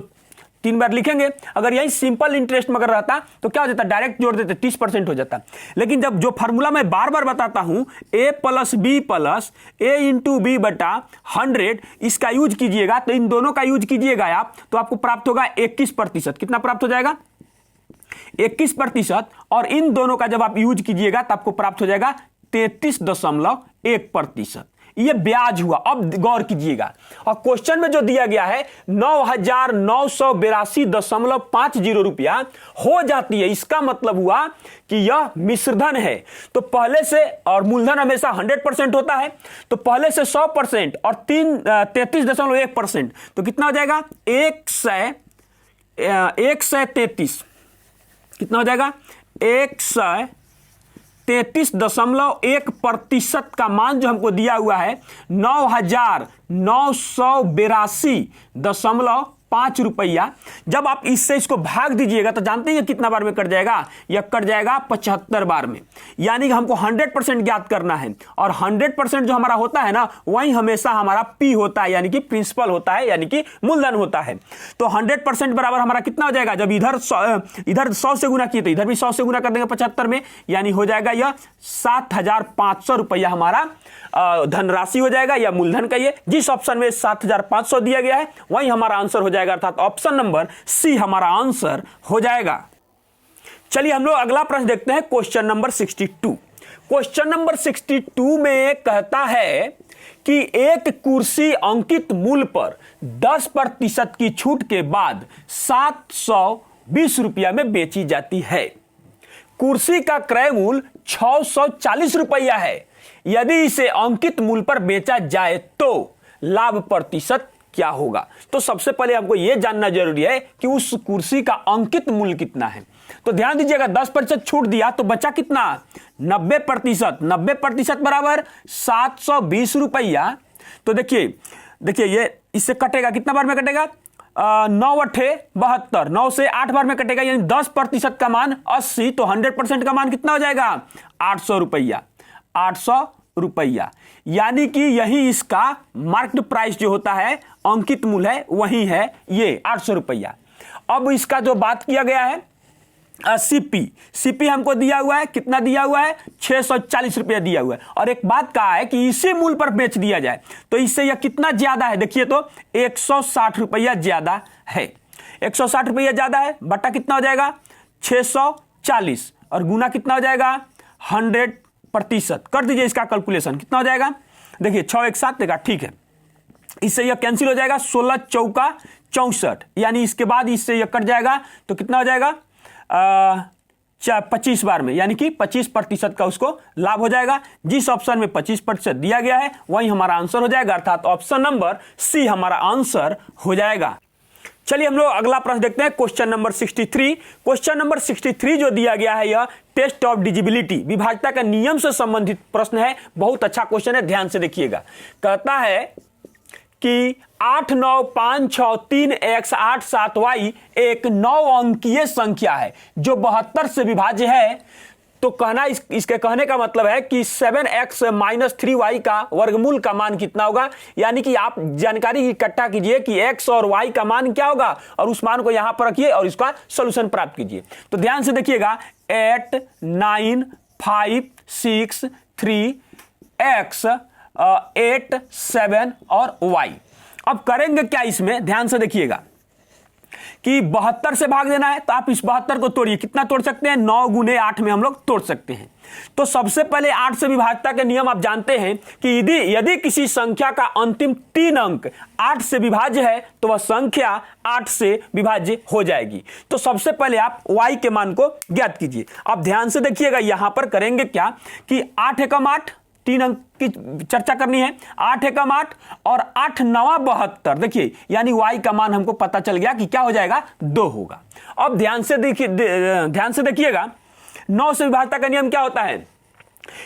3 बार लिखेंगे। अगर यही सिंपल इंटरेस्ट में अगर रहता तो क्या हो जाता? डायरेक्ट जोड़ देते 30% हो जाता। लेकिन जब जो फार्मूला मैं बार बार बताता हूं, a + b + a × b बटा 100, इसका यूज कीजिएगा, तो इन दोनों का यूज कीजिएगा आप, तो आपको प्राप्त होगा 21%। कितना प्राप्त हो जाएगा? 21%। और इन दोनों का जब आप यूज कीजिएगा तो आपको प्राप्त हो जाएगा 33.1%। यह ब्याज हुआ। अब गौर कीजिएगा, और क्वेश्चन में जो दिया गया है 9,982.50 रुपया हो जाती है, इसका मतलब हुआ कि यह मिश्रधन है। तो पहले से, और मूलधन हमेशा 100% होता है, तो पहले से 100% और 33.1%, तो कितना हो जाएगा? 133। कितना हो जाएगा? 133.1% का मान जो हमको दिया हुआ है 9,982.5 रुपया। जब आप इससे इसको भाग दीजिएगा तो जानते हैं कितना बार में कट जाएगा? यह कट जाएगा 75 बार में। यानी कि हमको 100% ज्ञात करना है, और 100% जो हमारा होता है ना, वही हमेशा हमारा पी होता है, यानी कि प्रिंसिपल होता है, यानी कि मूलधन होता है। तो 100% बराबर हमारा कितना हो जाएगा? जब इधर 100 से गुना किए तो इधर भी 100 से गुना कर देंगे 75 में, यानी हो जाएगा यह 7,500 रुपया हमारा धनराशि हो जाएगा, या मूलधन का। ये जिस ऑप्शन में 7,500 दिया गया है वही हमारा आंसर हो जाएगा, अर्थात ऑप्शन नंबर सी हमारा आंसर हो जाएगा। चलिए हम लोग अगला प्रश्न देखते हैं, क्वेश्चन नंबर 62। क्वेश्चन नंबर 62 में कहता है कि एक कुर्सी अंकित मूल्य पर 10% की छूट के बाद 720 रुपया में बेची जाती है। कुर्सी का क्रय मूल्य 640 रुपया है। यदि इसे अंकित मूल्य पर बेचा जाए तो लाभ प्रतिशत क्या होगा? तो सबसे पहले हमको यह जानना जरूरी है कि उस कुर्सी का अंकित मूल्य कितना है। तो ध्यान दीजिएगा, 10% छूट दिया तो बचा कितना? 90%। 90% बराबर 720 रुपया। तो देखिए ये इससे कटेगा, कितना बार में कटेगा? 9 8 72, 9 से 8 बार में कटेगा, यानी 10% का मान 80, तो 100% का मान कितना हो जाएगा? 800 रुपया। 800 रुपया, यानी कि यही इसका मार्केट प्राइस जो होता है, अंकित मूल्य है, वही है ये 800 रुपया। अब इसका जो बात किया गया है सीपी हमको दिया हुआ है, कितना दिया हुआ है? 640 रुपया दिया हुआ है। और एक बात कहा है कि इसी मूल्य पर बेच दिया जाए, तो इससे यह कितना ज्यादा है? देखिए तो 160 रुपया ज्यादा है। 160 रुपया ज्यादा है, बटा कितना हो जाएगा? 640, और गुना कितना हो जाएगा? 100%। कर दीजिए इसका कैलकुलेशन, कितना हो जाएगा? देखिए 6 1 7 देगा, ठीक है। इससे यह कैंसिल हो जाएगा, 16 चौका 64, यानी इसके बाद इससे यह कट जाएगा, तो कितना हो जाएगा? 25 बार में, यानी कि 25% का उसको लाभ हो जाएगा। जिस ऑप्शन में 25% दिया गया है वही हमारा आंसर हो जाएगा, अर्थात ऑप्शन नंबर सी हमारा आंसर हो जाएगा। चलिए हम लोग अगला प्रश्न देखते हैं, क्वेश्चन नंबर 63। क्वेश्चन नंबर 63 जो दिया गया है यह टेस्ट ऑफ डिजिबिलिटी, विभाज्यता का नियम से संबंधित प्रश्न है। बहुत अच्छा क्वेश्चन है, ध्यान से देखिएगा। कहता है कि 8, 9, 5, 6, 3 x 8, 7 y एक 9 अंकीय संख्या है जो 72 से विभाज्य है। तो कहना इसके कहने का मतलब है कि 7x - 3y का वर्गमूल का मान कितना होगा। यानी कि आप जानकारी इकट्ठा कीजिए कि x और y का मान क्या होगा और उस मान को यहां पर रखिए और इसका सॉल्यूशन प्राप्त कीजिए। तो ध्यान से देखिएगा, 8, 9, 5, 6, 3 x 8, 7 और y। अब करेंगे क्या इसमें, ध्यान से देखिएगा कि 72 से भाग देना है। तो आप इस 72 को तोड़िए, कितना तोड़ सकते हैं, 9 × 8 में हम लोग तोड़ सकते हैं। तो सबसे पहले 8 से विभाज्यता के नियम आप जानते हैं कि यदि किसी संख्या का अंतिम 3 अंक 8 से विभाज्य है तो वह संख्या 8 से विभाज्य हो जाएगी। तो सबसे पहले आप y के मान को ज्ञात कीजिए। अब ध्यान से देखिएगा, यहां पर करेंगे क्या कि 8 एकम 8, 3 अंक की चर्चा करनी है। 8 एकम 8 और 8 9 72, देखिए यानी y का मान हमको पता चल गया कि क्या हो जाएगा, 2 होगा। अब ध्यान से देखिएगा 9 से विभाज्यता का नियम क्या होता है,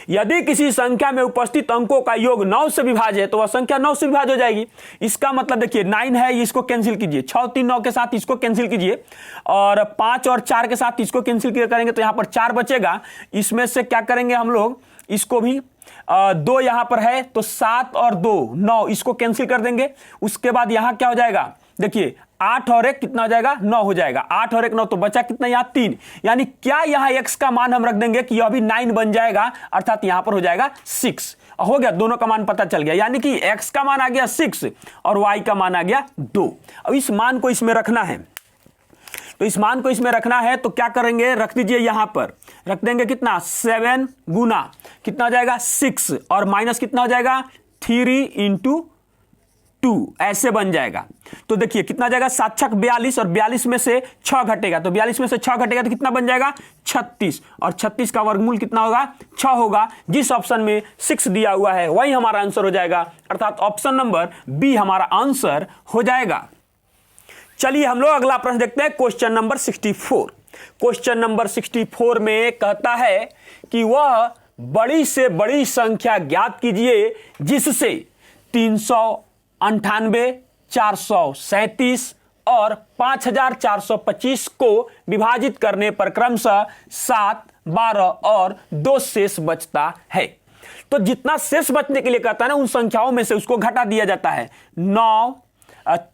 यदि किसी संख्या में उपस्थित अंकों का योग 9 से विभाज्य है तो वह संख्या 9 से विभाज्य हो जाएगी। इसका मतलब देखिए 9 है, इसको कैंसिल कीजिए, 6 3 9 के साथ इसको कैंसिल कीजिए और 5 और 4 के साथ इसको कैंसिल करेंगे तो यहां पर 4 बचेगा। इसमें से क्या करेंगे हम लोग, इसको भी 2 यहां पर है तो 7 और 2 9, इसको कैंसिल कर देंगे। उसके बाद यहां क्या हो जाएगा, देखिए 8 और 1 कितना हो जाएगा, 9 हो जाएगा। 8 और 1 9, तो बचा कितना यहां 3। यानी क्या यहां x का मान हम रख देंगे कि यह भी 9 बन जाएगा, अर्थात यहां पर हो जाएगा 6। हो गया, दोनों का मान पता चल गया। यानी कि x का मान आ गया 6 और y का मान आ गया 2। अब इस मान को इसमें रखना है, तो इस मान को इसमें रखना है तो क्या करेंगे, रख दीजिए यहां पर, रख देंगे कितना 7 गुना कितना हो जाएगा 6 और माइनस कितना हो जाएगा 3 × 2, ऐसे बन जाएगा। तो देखिए कितना जाएगा, 7 6 42 और 42 में से 6 घटेगा, तो 42 में से 6 घटेगा तो कितना बन जाएगा 36 और 36 का वर्गमूल कितना होगा 6 होगा। जिस ऑप्शन में 6 दिया हुआ है वही हमारा आंसर हो जाएगा, अर्थात ऑप्शन नंबर बी हमारा आंसर हो जाएगा। चलिए हम लोग अगला प्रश्न देखते हैं, क्वेश्चन नंबर 64। क्वेश्चन नंबर 64 में कहता है कि वह बड़ी से बड़ी संख्या ज्ञात कीजिए जिससे 398, 437 और 5425 को विभाजित करने पर क्रमशः 7, 12 और 2 शेष बचता है। तो जितना शेष बचने के लिए कहता है ना, उन संख्याओं में से उसको घटा दिया जाता है। 9,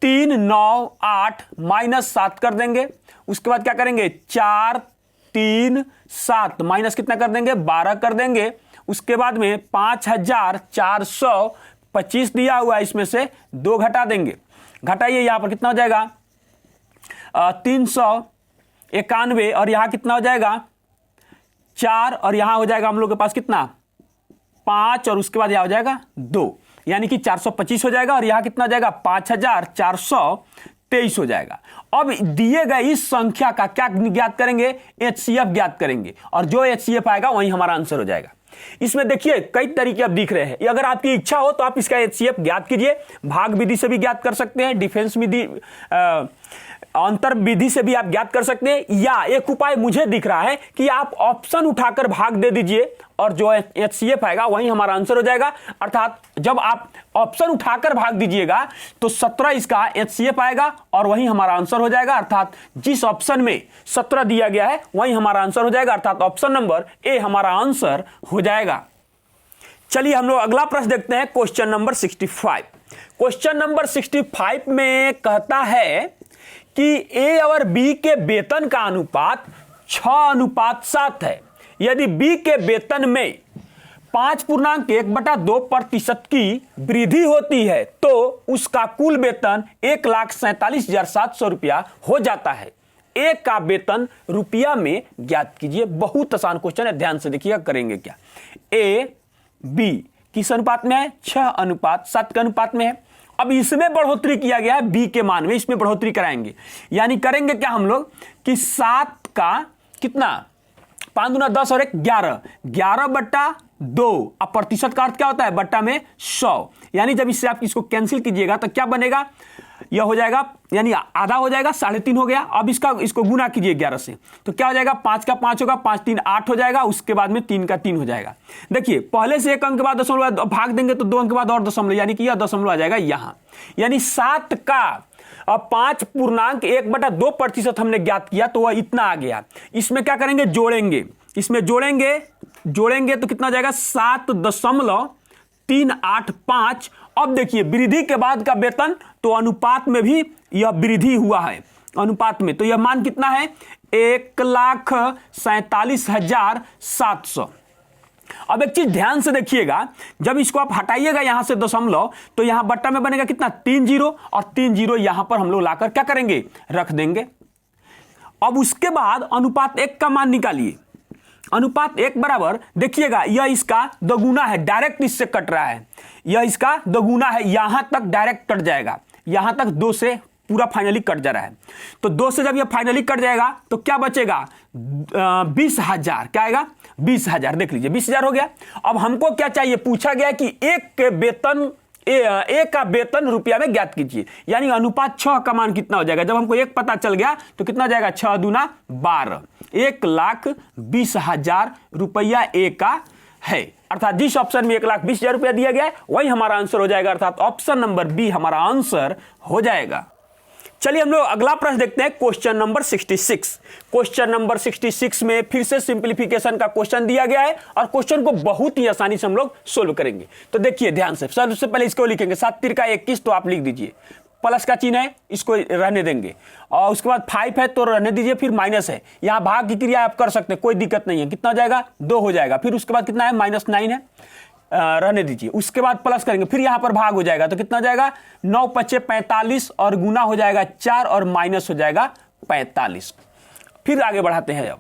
3, 9, 8 माइनस 7 कर देंगे। उसके बाद क्या करेंगे, 4, 3, 7 माइनस कितना कर देंगे 12 कर देंगे। उसके बाद में 5425 दिया हुआ है, इसमें से 2 घटा देंगे। घटाइए, यहां पर कितना हो जाएगा 391 और यहां कितना हो जाएगा 4 और यहां हो जाएगा हम लोग के पास कितना 5 और उसके बाद यहां हो जाएगा 2, यानी कि 425 हो जाएगा और यहां कितना हो जाएगा 5423 हो जाएगा। अब दिए गए इस संख्या का क्या ज्ञात करेंगे, HCF ज्ञात करेंगे और जो HCF आएगा वही हमारा आंसर हो जाएगा। इसमें देखिए कई तरीके अब दिख रहे हैं, अगर आपकी इच्छा हो तो आप इसका HCF ज्ञात कीजिए, भाग विधि से भी ज्ञात कर सकते हैं, डिफेंस विधि अंतर विधि से भी आप ज्ञात कर सकते हैं, या एक उपाय मुझे दिख रहा है कि आप ऑप्शन उठाकर भाग दे दीजिए और जो HCF आएगा वही हमारा आंसर हो जाएगा। अर्थात जब आप ऑप्शन उठाकर भाग दीजिएगा तो 17 इसका HCF आएगा और वही हमारा आंसर हो जाएगा, अर्थात जिस ऑप्शन में 17 दिया गया है वही हमारा आंसर हो जाएगा, अर्थात ऑप्शन नंबर ए हमारा आंसर हो जाएगा। चलिए हम लोग अगला प्रश्न देखते हैं, क्वेश्चन नंबर 65। क्वेश्चन नंबर 65 में कहता है कि ए और बी के वेतन का अनुपात 6:7 है। यदि बी के वेतन में 5.1/2% की वृद्धि होती है तो उसका कुल वेतन 1,47,700 रुपया हो जाता है। ए का वेतन रुपया में ज्ञात कीजिए। बहुत आसान क्वेश्चन है, ध्यान से देखिएगा करेंगे क्या। ए बी किस अनुपात में है, 6:7 के अनुपात में है। अब इसमें बढ़ोतरी किया गया है, बी के मान में इसमें बढ़ोतरी कराएंगे, यानी करेंगे क्या हम लोग कि 7 का कितना, 5 दूना 10 और 1 11, 11/2। अब प्रतिशत का अर्थ क्या होता है, बट्टा में 100, यानी जब इससे आप इसको कैंसिल कीजिएगा तो क्या बनेगा, यह हो जाएगा, यानी आधा हो जाएगा, 3.5 हो गया। अब इसको गुना कीजिए 11 से, तो क्या हो जाएगा, 5 का 5 होगा, 5 3 8 हो जाएगा, उसके बाद में 3 का 3 हो जाएगा। देखिए पहले से 1 अंक के बाद दशमलव भाग देंगे तो 2 अंक के बाद और दशमलव, यानी कि यह दशमलव आ जाएगा यहां, यानी 7 का अब 5.1/2% हमने ज्ञात किया, तो वह इतना आ गया। इसमें क्या करेंगे, जोड़ेंगे, इसमें जोड़ेंगे तो कितना हो जाएगा, 7.385। अब देखिए वृद्धि के बाद का वेतन, तो अनुपात में भी यह वृद्धि हुआ है, अनुपात में, तो यह मान कितना है, 1,47,700। अब एक चीज ध्यान से देखिएगा, जब इसको आप हटाइएगा यहां से दशमलव, तो यहां बट्टा में बनेगा कितना, 3 0, और 3 0 यहां पर हम लोग लाकर क्या करेंगे, रख देंगे। अब उसके बाद अनुपात 1 का मान निकालिए। अनुपात 1 बराबर, देखिएगा यह इसका दोगुना है, डायरेक्ट इससे कट रहा है, यह इसका दोगुना है, यहां तक डायरेक्ट कट जाएगा, यहां तक 2 से पूरा फाइनली कट जा रहा है। तो 2 से जब यह फाइनली कट जाएगा तो क्या बचेगा, 20,000, क्या आएगा, 20,000। देख लीजिए 20,000 हो गया। अब हमको क्या चाहिए, पूछा गया कि एक के वेतन एक का वेतन रुपया में ज्ञात कीजिए, यानी अनुपात 6 का मान कितना हो जाएगा। जब हमको 1 पता चल गया तो कितना जाएगा, 6 दूना 12, 1,20,000 रुपया ए का है। अर्थात जिस ऑप्शन में 1,20,000 रुपया दिया गया है वही हमारा आंसर हो जाएगा, अर्थात ऑप्शन नंबर बी हमारा आंसर हो जाएगा। चलिए हम लोग अगला प्रश्न देखते हैं, क्वेश्चन नंबर 66। क्वेश्चन नंबर 66 में फिर से सिंप्लीफिकेशन का क्वेश्चन दिया गया है और क्वेश्चन को बहुत ही आसानी से हम लोग सोल्व करेंगे। तो देखिए ध्यान से, सबसे पहले इसको लिखेंगे 7 3 का 21, तो आप लिख दीजिए, प्लस का चिन्ह है इसको रहने देंगे, और उसके बाद 5 है तो रहने दीजिए, फिर माइनस है, यहां भाग की क्रिया आप कर सकते हैं, कोई दिक्कत नहीं है। कितना हो जाएगा, 2 हो जाएगा, फिर उसके बाद कितना है, -9 है, रहने दीजिए, उसके बाद प्लस करेंगे, फिर यहां पर भाग हो जाएगा, तो कितना हो जाएगा, 9 5 45, और गुना हो जाएगा 4, और माइनस हो जाएगा 45। फिर आगे बढ़ाते हैं, अब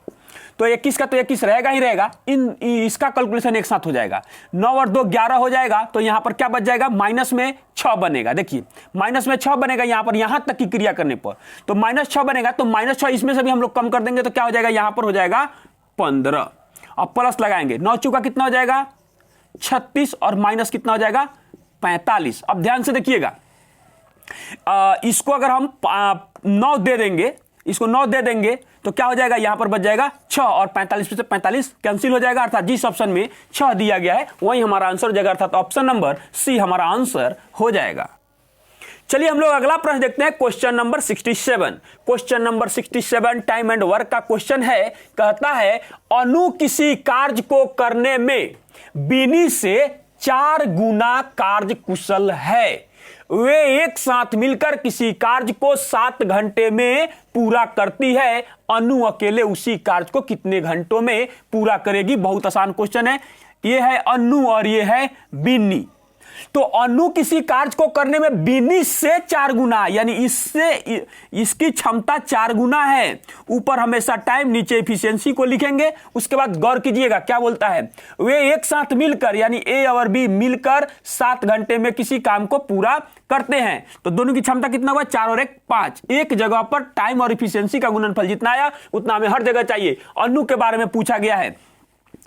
तो 21 का तो 21 रहेगा ही रहेगा, इसका कैलकुलेशन एक साथ हो जाएगा, 9 और 2 11 हो जाएगा, तो यहां पर क्या बच जाएगा, माइनस में 6 बनेगा। देखिए माइनस में 6 बनेगा यहां पर, यहां तक की क्रिया करने पर तो -6 बनेगा, तो -6 इसमें से भी हम लोग कम कर देंगे, तो क्या हो जाएगा, यहां पर हो जाएगा 15। अब प्लस लगाएंगे, 9 चौका कितना हो जाएगा, 36, और माइनस कितना हो जाएगा, 45। अब ध्यान से देखिएगा, इसको अगर हम 9 दे देंगे, इसको 9 दे देंगे तो क्या हो जाएगा, यहां पर बच जाएगा 6, और 45 से 45 कैंसिल हो जाएगा, अर्थात जिस ऑप्शन में 6 दिया गया है वही हमारा आंसर हो जाएगा, अर्थात ऑप्शन नंबर सी हमारा आंसर हो जाएगा। चलिए हम लोग अगला प्रश्न देखते हैं, question number 67। Question number 67 time and work का क्वेश्चन है। कहता है अनु किसी कार्य को करने में बिनी से 4 गुना कार्य कुशल है। वे एक साथ मिलकर किसी कार्य को 7 घंटे में पूरा करती है। अनु अकेले उसी कार्य को कितने घंटों में पूरा करेगी। बहुत आसान क्वेश्चन है। ये है अनु और ये है बिन्नी। तो अनु किसी कार्य को करने में बिन्नी से 4 गुना, यानी इससे इसकी क्षमता 4 गुना है। ऊपर हमेशा टाइम, नीचे इफिशियंसी को लिखेंगे। उसके बाद गौर कीजिएगा क्या बोलता है, वे एक साथ मिलकर, यानी ए और बी मिलकर 7 घंटे में किसी काम को पूरा करते हैं। तो दोनों की क्षमता कितना हुआ, 4 और 1 5। एक जगह पर टाइम और इफिशियंसी का गुणनफल जितना आया उतना हमें हर जगह चाहिए। अनु के बारे में पूछा गया है,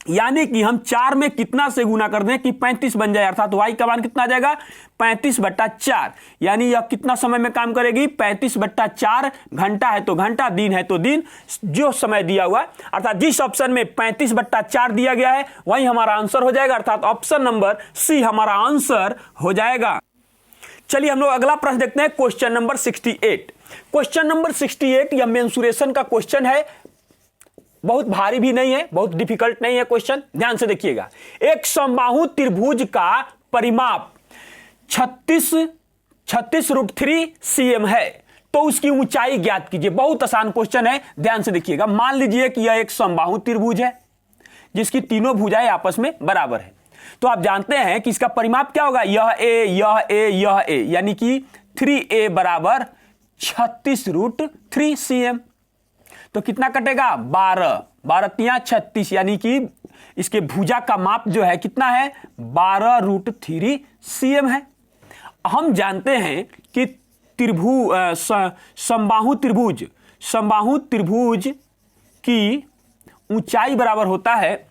यानी कि हम 4 में कितना से गुना कर दें कि 35 बन जाए, अर्थात y का मान कितना आ जाएगा 35/4, यानी यह कितना समय में काम करेगी 35/4। घंटा है तो घंटा, दिन है तो दिन, जो समय दिया हुआ, अर्थात जिस ऑप्शन में 35/4 दिया गया है वही हमारा आंसर हो जाएगा, अर्थात ऑप्शन नंबर सी हमारा आंसर हो जाएगा। चलिए हम लोग अगला प्रश्न देखते हैं, क्वेश्चन नंबर 68। क्वेश्चन नंबर 68 यह मेंसुरेशन का क्वेश्चन है। बहुत भारी भी नहीं है, बहुत डिफिकल्ट नहीं है क्वेश्चन। ध्यान से देखिएगा, एक समबाहु त्रिभुज का परिमाप 36√3 cm है, तो उसकी ऊंचाई ज्ञात कीजिए। बहुत आसान क्वेश्चन है, ध्यान से देखिएगा। मान लीजिए कि यह एक समबाहु त्रिभुज है जिसकी तीनों भुजाएं आपस में बराबर है। तो आप जानते हैं कि इसका परिमाप क्या होगा, यह ए, यह ए, यह ए, यानी कि 3a बराबर 36√3 cm। तो कितना कटेगा 12, 12 36, यानी कि इसके भुजा का माप जो है कितना है 12√3 cm है। हम जानते हैं कि समबाहु त्रिभुज की ऊंचाई बराबर होता है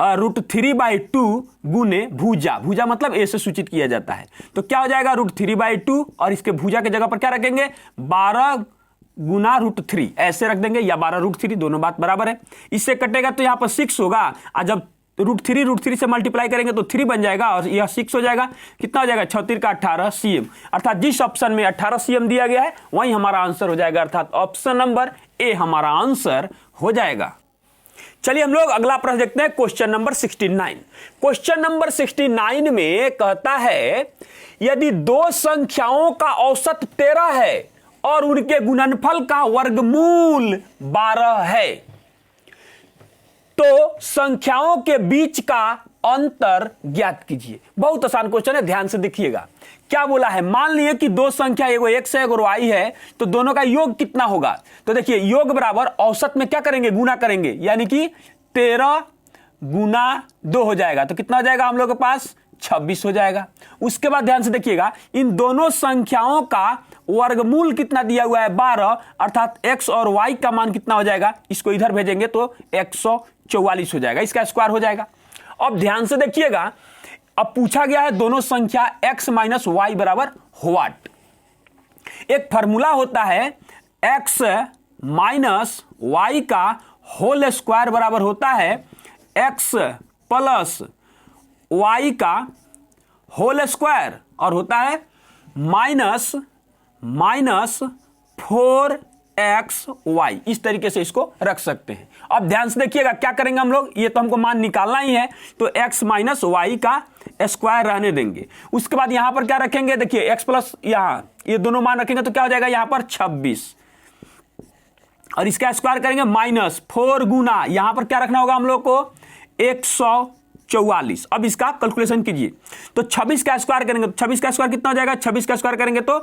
√3/2 गुने भुजा। भुजा मतलब ए से सूचित किया जाता है, तो क्या हो जाएगा √3/2 और इसके भुजा की जगह पर क्या रखेंगे 12 गुना √3 ऐसे रख देंगे, या 12 √3, दोनों बात बराबर है। इससे कटेगा तो यहां पर 6 होगा, और जब √3 से मल्टीप्लाई करेंगे तो 3 बन जाएगा और यह 6 हो जाएगा। कितना हो जाएगा 36 का 18 cm, अर्थात जिस ऑप्शन में 18 cm दिया गया है वही हमारा आंसर हो जाएगा, अर्थात ऑप्शन नंबर ए हमारा आंसर हो जाएगा। चलिए हम लोग अगला प्रश्न देखते हैं, क्वेश्चन नंबर 69। क्वेश्चन नंबर 69 में कहता है यदि दो संख्याओं का औसत 13 है और उनके गुणनफल का वर्गमूल 12 है तो संख्याओं के बीच का अंतर ज्ञात कीजिए। बहुत आसान क्वेश्चन है, ध्यान से देखिएगा। क्या बोला है, मान लिए कि दो संख्या एगो x है एगो y है, तो दोनों का योग कितना होगा। तो देखिए योग बराबर औसत में क्या करेंगे, गुना करेंगे, यानी कि 13 गुना 2 हो जाएगा, तो कितना हो जाएगा हम लोग के पास 26 हो जाएगा। उसके बाद ध्यान से देखिएगा, इन दोनों संख्याओं का वर्गमूल कितना दिया हुआ है 12, अर्थात x और y का मान कितना हो जाएगा, इसको इधर भेजेंगे तो 144 हो जाएगा, इसका स्क्वायर हो जाएगा। अब ध्यान से देखिएगा, अब पूछा गया है दोनों संख्या x माइनस वाई बराबर व्हाट। एक फॉर्मूला होता है x माइनस वाई का होल स्क्वायर बराबर होता है x प्लस वाई का होल स्क्वायर, और होता है माइनस 4xy। इस तरीके से इसको रख सकते हैं। अब ध्यान से देखिएगा क्या करेंगे हम लोग, ये तो हमको मान निकालना ही है, तो x माइनस वाई का स्क्वायर रहने देंगे। उसके बाद यहां पर क्या रखेंगे, देखिए x प्लस यहां ये दोनों मान रखेंगे तो क्या हो जाएगा यहां पर 26, और इसका स्क्वायर करेंगे -4 गुना यहां पर क्या रखना होगा हम लोग को 144। अब इसका कैलकुलेशन कीजिए, तो 26 का स्क्वायर करेंगे तो 26 का स्क्वायर कितना हो जाएगा, 26 का स्क्वायर करेंगे तो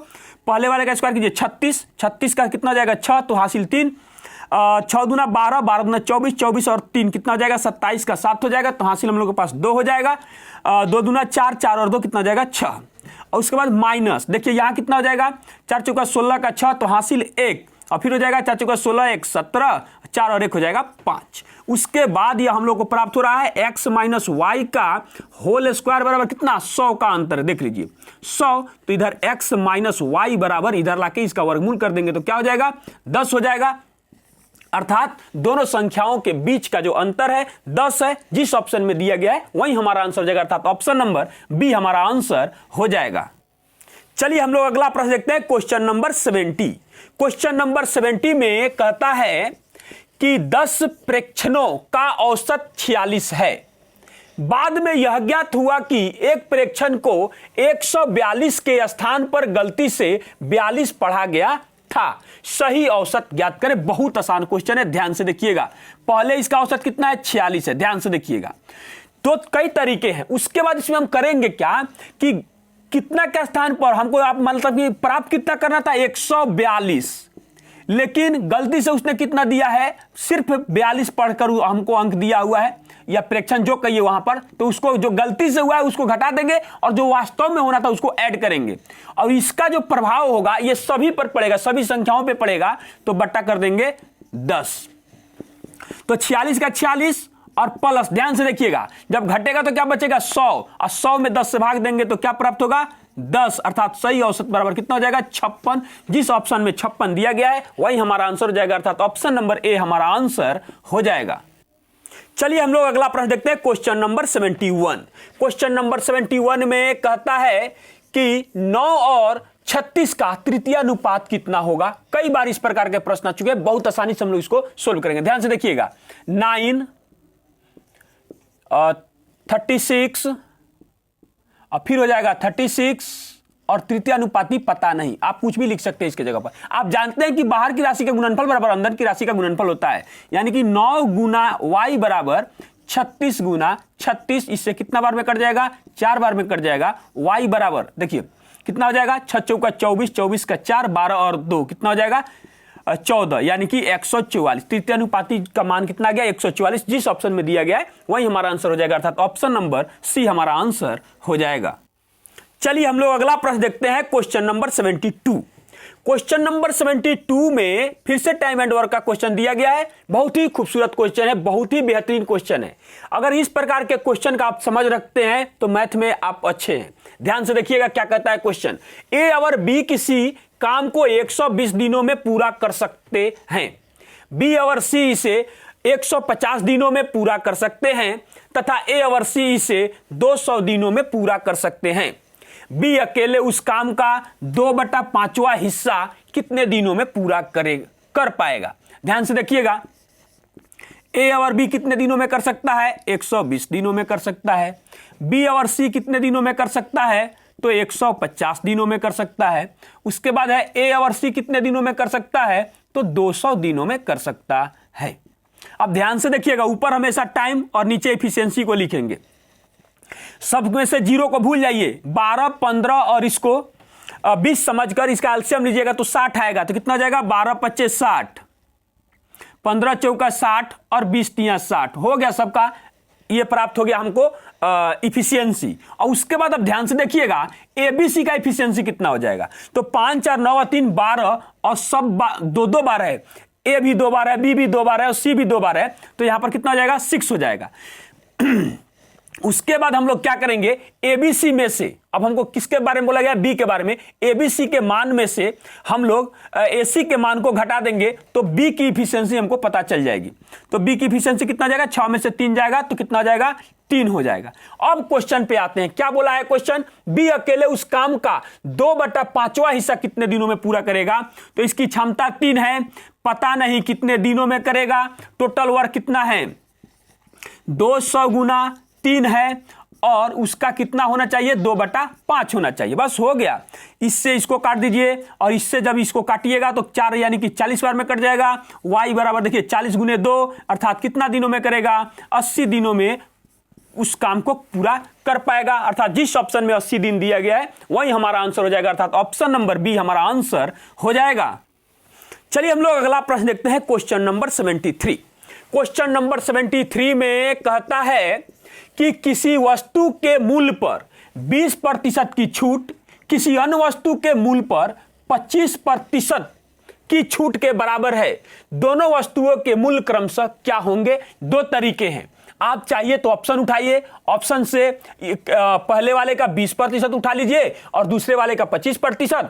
पहले वाले का स्क्वायर कीजिए 36, 36 का कितना हो जाएगा 6, तो हासिल 3, 6 दूना 12, 12 दूना 24, 24 और 3 कितना हो जाएगा 27 का 7 हो जाएगा, तो हासिल हम लोग के पास 2 हो जाएगा, 2 दूना 4, 4 और 2 कितना हो जाएगा 6। और उसके बाद माइनस, देखिए यहाँ कितना हो जाएगा 4 चौका 16 का 6, तो हासिल 1, और फिर हो जाएगा 4 चौका 16 1 17, 4 और 1 हो जाएगा 5। उसके बाद यह हम लोग को प्राप्त हो रहा है x माइनस वाई का होल स्क्वायर बराबर कितना 100 का अंतर, देख लीजिए 100, तो इधर x माइनस वाई बराबर इधर लाके इसका वर्गमूल कर देंगे तो क्या हो जाएगा 10 हो जाएगा, अर्थात दोनों संख्याओं के बीच का जो अंतर है 10 है। जिस ऑप्शन में दिया गया है वही हमारा आंसर हो जाएगा, अर्थात ऑप्शन नंबर बी हमारा आंसर हो जाएगा। चलिए हम लोग अगला प्रश्न देखते हैं, क्वेश्चन नंबर 70। क्वेश्चन नंबर 70 में कहता है कि 10 प्रेक्षणों का औसत 46 है। बाद में यह ज्ञात हुआ कि एक प्रेक्षण को 142 के स्थान पर गलती से 42 पढ़ा गया था, सही औसत ज्ञात करें। बहुत आसान क्वेश्चन है, ध्यान से देखिएगा। पहले इसका औसत कितना है 46 है, ध्यान से देखिएगा। तो कई तरीके हैं, उसके बाद इसमें हम करेंगे क्या कि कितना के स्थान पर हमको आप मतलब कि प्राप्त कितना करना था 142, लेकिन गलती से उसने कितना दिया है सिर्फ 42 पढ़कर हमको अंक दिया हुआ है, या प्रेक्षण जो कहिए वहां पर, तो उसको जो गलती से हुआ है उसको घटा देंगे और जो वास्तव में होना था उसको ऐड करेंगे, और इसका जो प्रभाव होगा ये सभी पर पड़ेगा, सभी संख्याओं पे पड़ेगा, तो बट्टा कर देंगे 10। तो 46 का 46 और प्लस, ध्यान से देखिएगा, जब घटेगा तो क्या बचेगा 100, और 100 में 10 से भाग देंगे तो क्या प्राप्त होगा 10, अर्थात सही औसत बराबर कितना हो जाएगा 56। जिस ऑप्शन में 56 दिया गया है वही हमारा आंसर हो जाएगा, अर्थात ऑप्शन नंबर ए हमारा आंसर हो जाएगा। चलिए हम लोग अगला प्रश्न देखते हैं, क्वेश्चन नंबर 71। क्वेश्चन नंबर 71 में कहता है कि 9 और 36 का तृतीय अनुपात कितना होगा। कई बार इस प्रकार के प्रश्न आ चुके हैं, बहुत आसानी से हम लोग इसको सोल्व करेंगे। ध्यान से देखिएगा, 9 36 और फिर हो जाएगा 36 और तृतीय अनुपाती पता नहीं, आप कुछ भी लिख सकते हैं इसके जगह पर। आप जानते हैं कि बाहर की राशि का गुणनफल बराबर अंदर की राशि का गुणनफल होता है, यानी कि 9 गुना y बराबर 36 गुना 36, इससे कितना बार में कट जाएगा 4 बार में कट जाएगा। y बराबर देखिए कितना हो जाएगा 6 चौका 24, 24 का 4, 12 और 2 कितना हो जाएगा 14, यानी कि 144। तृतीय अनुपाती का मान कितना गया 144। जिस ऑप्शन में दिया गया है वही हमारा आंसर हो जाएगा, अर्थात ऑप्शन नंबर सी हमारा आंसर हो जाएगा। चलिए हम लोग अगला प्रश्न देखते हैं, क्वेश्चन नंबर 72। क्वेश्चन नंबर 72 में फिर से टाइम एंड वर्क का क्वेश्चन दिया गया है। बहुत ही खूबसूरत क्वेश्चन है, बहुत ही बेहतरीन क्वेश्चन है। अगर इस प्रकार के क्वेश्चन का आप समझ रखते हैं तो मैथ में आप अच्छे हैं। ध्यान से देखिएगा क्या कहता है क्वेश्चन। ए और बी किसी काम को 120 दिनों में पूरा कर सकते हैं। बी और सी इसे 150 दिनों में पूरा कर सकते हैं तथा ए और सी इसे 200 दिनों में पूरा कर सकते हैं। बी अकेले उस काम का 2/5वां हिस्सा कितने दिनों में पूरा कर पाएगा। ध्यान से देखिएगा, ए और बी कितने दिनों में कर सकता है? 120 दिनों में कर सकता है। बी और सी कितने दिनों में कर सकता है? तो 150 दिनों में कर सकता है। उसके बाद है ए और सी कितने दिनों में कर सकता है? तो 200 दिनों में कर सकता है। अब ध्यान से देखिएगा, ऊपर हमेशा टाइम और नीचे एफिशिएंसी को लिखेंगे। सब में से 0 को भूल जाइए। 12, 15 और इसको 20 समझकर इसका एलसीएम लीजिएगा तो 60 आएगा। तो कितना जाएगा? 12 25 60, 15 चौका 60 और 20 तिया 60 हो गया। सबका ये प्राप्त हो गया हमको इफिशियंसी। और उसके बाद अब ध्यान से देखिएगा, एबीसी का इफिशियंसी कितना हो जाएगा? तो 5 4 9 3 12 और सब 2 बार है। ए भी 2 बार है, बी भी 2 बार है और सी भी 2 बार है। तो यहां पर कितना हो जाएगा? 6 हो जाएगा। उसके बाद हम लोग क्या करेंगे? एबीसी में से, अब हमको किसके बारे में बोला गया? बी के बारे में। एबीसी के मान में से हम लोग एसी के मान को घटा देंगे तो बी की इफिशियंसी हमको पता चल जाएगी। तो बी की इफिशियंसी कितना जाएगा? 6 में से 3 जाएगा तो कितना जाएगा? 3 हो जाएगा। अब क्वेश्चन पे आते हैं। क्या बोला है क्वेश्चन? बी अकेले उस काम का 2/5वां हिस्सा कितने दिनों में पूरा करेगा? तो इसकी क्षमता 3 है, पता नहीं कितने दिनों में करेगा। टोटल वर्क कितना है? 200 गुना 3 है और उसका कितना होना चाहिए? 2/5 होना चाहिए। बस हो गया। इससे इसको काट दीजिए और इससे जब इसको काटिएगा तो 4 यानी कि 40 बार में कट जाएगा। y बराबर देखिए 40 गुने 2 अर्थात कितना दिनों में करेगा? 80 दिनों में उस काम को पूरा कर पाएगा। अर्थात जिस ऑप्शन में 80 दिन दिया गया है वही हमारा आंसर हो जाएगा। अर्थात ऑप्शन नंबर बी हमारा आंसर हो जाएगा। चलिए हम लोग अगला प्रश्न देखते हैं, क्वेश्चन नंबर 73। क्वेश्चन नंबर 73 में कहता है कि किसी वस्तु के मूल्य पर 20% की छूट किसी अन्य वस्तु के मूल्य पर 25% की छूट के बराबर है। दोनों वस्तुओं के मूल्य क्रमशः क्या होंगे? 2 तरीके हैं। आप चाहिए तो ऑप्शन उठाइए, ऑप्शन से पहले वाले का 20% उठा लीजिए और दूसरे वाले का 25%,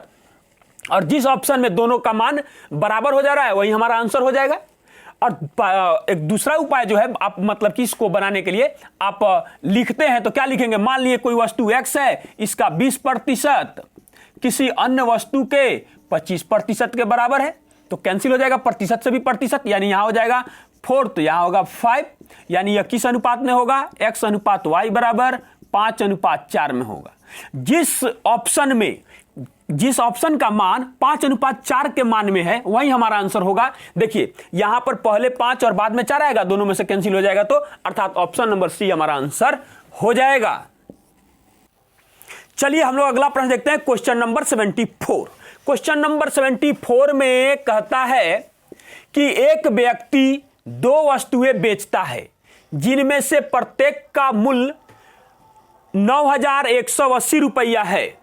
और जिस ऑप्शन में दोनों का मान बराबर हो जा रहा है वही हमारा आंसर हो जाएगा। और एक दूसरा उपाय जो है, आप मतलब कि इसको बनाने के लिए आप लिखते हैं तो क्या लिखेंगे? मान लिए कोई वस्तु x है, इसका 20% किसी अन्य वस्तु के 25% के बराबर है तो कैंसिल हो जाएगा। प्रतिशत से भी प्रतिशत, यानी यहां हो जाएगा 4 तो यहां होगा 5, यानी यह किस अनुपात में होगा? x अनुपात y बराबर 5:4 में होगा। जिस ऑप्शन का मान 5:4 के मान में है वही हमारा आंसर होगा। देखिए यहां पर पहले 5 और बाद में 4 आएगा, दोनों में से कैंसिल हो जाएगा, तो अर्थात ऑप्शन नंबर सी हमारा आंसर हो जाएगा। चलिए हम लोग अगला प्रश्न देखते हैं, क्वेश्चन नंबर 74। क्वेश्चन नंबर 74 में कहता है कि एक व्यक्ति 2 वस्तुएं बेचता है जिनमें से प्रत्येक का मूल्य 9,180 रुपया है।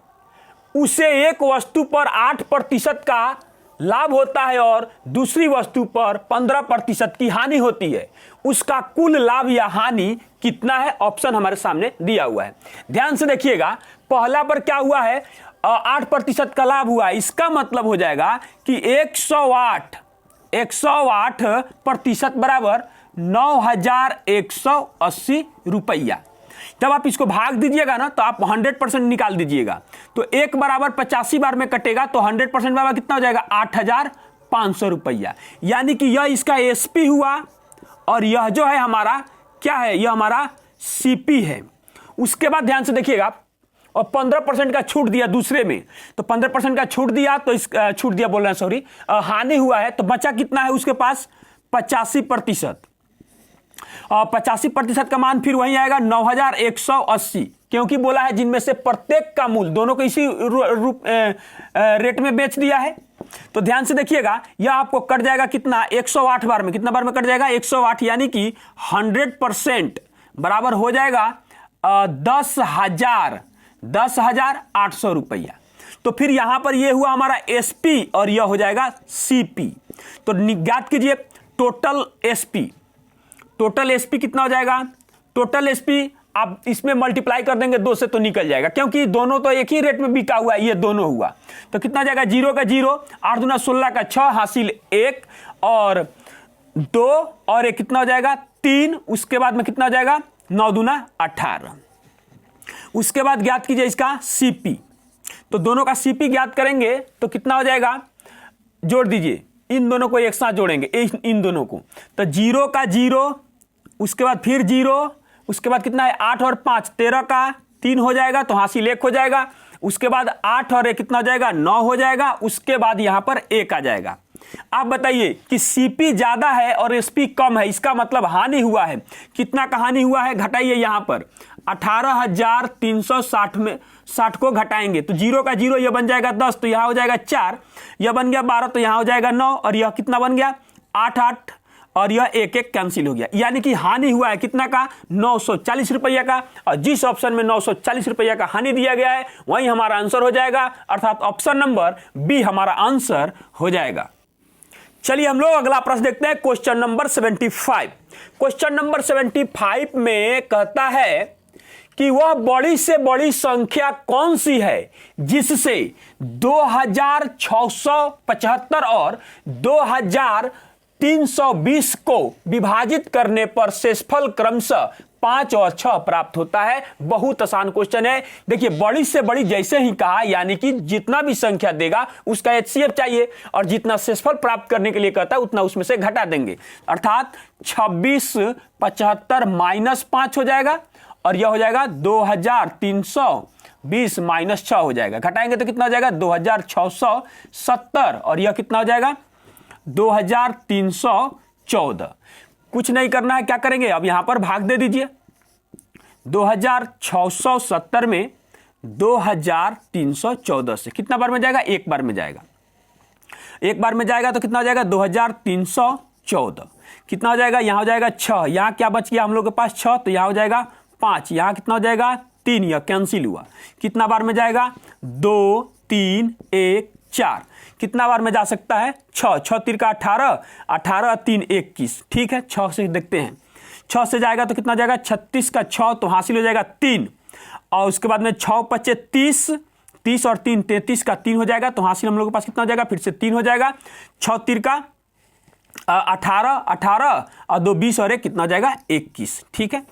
उसे एक वस्तु पर 8% का लाभ होता है और दूसरी वस्तु पर 15% की हानि होती है। उसका कुल लाभ या हानि कितना है? ऑप्शन हमारे सामने दिया हुआ है। ध्यान से देखिएगा, पहला पर क्या हुआ है? 8% का लाभ हुआ है। इसका मतलब हो जाएगा कि 108% बराबर 9,180 रुपया। जब आप इसको भाग दीजिएगा ना तो आप 100% निकाल दीजिएगा, तो 1 बराबर 85 बार में कटेगा तो 100% बराबर कितना हो जाएगा? 8,500 रुपया। यानी कि यह इसका एसपी हुआ और यह जो है हमारा क्या है? यह हमारा सीपी है। उसके बाद ध्यान से देखिएगा, और 15% का छूट दिया दूसरे में, तो 15% का छूट दिया तो इस छूट दिया बोल रहे हैं, सॉरी, हानि हुआ है, तो बचा कितना है उसके पास? 85%। और 85% का मान फिर वही आएगा 9,180, क्योंकि बोला है जिनमें से प्रत्येक का मूल्य, दोनों को इसी रेट में बेच दिया है। तो ध्यान से देखिएगा, यह आपको कट जाएगा कितना? 108 बार में। कितना बार में कट जाएगा? 108, यानी कि 100% बराबर हो जाएगा 10,800 रुपया। तो फिर यहां पर ये हुआ हमारा SP और यह हो जाएगा CP। तो ज्ञात कीजिए टोटल SP। टोटल SP कितना हो जाएगा? टोटल SP आप इसमें मल्टीप्लाई कर देंगे 2 से तो निकल जाएगा, क्योंकि दोनों तो एक ही रेट में बिका हुआ है, ये दोनों हुआ। तो कितना हो जाएगा? 0 का 0, 8 दूना 16 का 6 हासिल 1 और 2 और 1 कितना हो जाएगा? 3। उसके बाद में कितना हो जाएगा? 9 दूना 18। उसके बाद ज्ञात कीजिए इसका CP। तो दोनों का CP ज्ञात करेंगे तो कितना हो जाएगा? जोड़ दीजिए, इन दोनों को एक साथ जोड़ेंगे, इन दोनों को। तो 0 का 0, उसके बाद फिर 0, उसके बाद कितना है? 8 और 5 13 का 3 हो जाएगा, तो हासिल 1 हो जाएगा। उसके बाद 8 और 1 कितना हो जाएगा? 9 हो जाएगा। उसके बाद यहां पर 1 आ जाएगा। आप बताइए कि CP ज्यादा है और SP कम है, इसका मतलब हानि हुआ है। कितना का हानि हुआ है? घटाइए यहां पर 18,360 में 60 को घटाएंगे तो 0 का 0 यह बन जाएगा 10, तो यहां हो जाएगा 4, यह बन गया 12, तो यहां हो जाएगा 9 और यह कितना बन गया? 8 8 और यह 1 1 कैंसिल हो गया। यानी कि हानि हुआ है कितना का? 940 रुपया का। और जिस ऑप्शन में 940 रुपया का हानि दिया गया है वही हमारा आंसर हो जाएगा, अर्थात ऑप्शन नंबर बी हमारा आंसर हो जाएगा। चलिए हम लोग अगला प्रश्न देखते हैं, क्वेश्चन नंबर 75। क्वेश्चन नंबर 75 में कहता है कि वह बड़ी से बड़ी संख्या कौन सी है जिससे 2675 और 2320 को विभाजित करने पर शेषफल क्रमशः 5 और 6 प्राप्त होता है। बहुत आसान क्वेश्चन है। देखिए बड़ी से बड़ी जैसे ही कहा, यानी कि जितना भी संख्या देगा उसका HCF चाहिए और जितना शेषफल प्राप्त करने के लिए कहता है उतना उसमें से घटा देंगे, अर्थात 2675 माइनस 5 हो जाएगा और यह हो जाएगा 2320 माइनस 6 हो जाएगा। घटाएंगे तो कितना हो जाएगा? 2670 और यह कितना हो जाएगा? 2314। कुछ नहीं करना है, क्या करेंगे? अब यहां पर भाग दे दीजिए। 2670 में 2314 से कितना बार में जाएगा? एक बार में जाएगा। एक बार में जाएगा तो कितना हो जाएगा? 2314। कितना हो जाएगा? यहां हो जाएगा 6, यहां क्या बच गया हम लोग के पास? 6, तो यहां हो जाएगा 5, यहां कितना हो जाएगा? 3, यह कैंसिल हुआ। कितना बार में जाएगा? 2 3 1 4। कितना बार में जा सकता है? 6 6 3 का 18, 18 3 21। ठीक है, 6 से देखते हैं। 6 से जाएगा तो कितना जाएगा? 36 का 6, तो हासिल हो जाएगा 3 और उसके बाद में 6 5 30, 30 और 3 33 का 3 हो जाएगा, तो हासिल हम लोग के पास कितना हो जाएगा? फिर से 3 हो जाएगा। 6 3 का 18 18 और 2 20 और 1 कितना हो जाएगा? 21। ठीक है,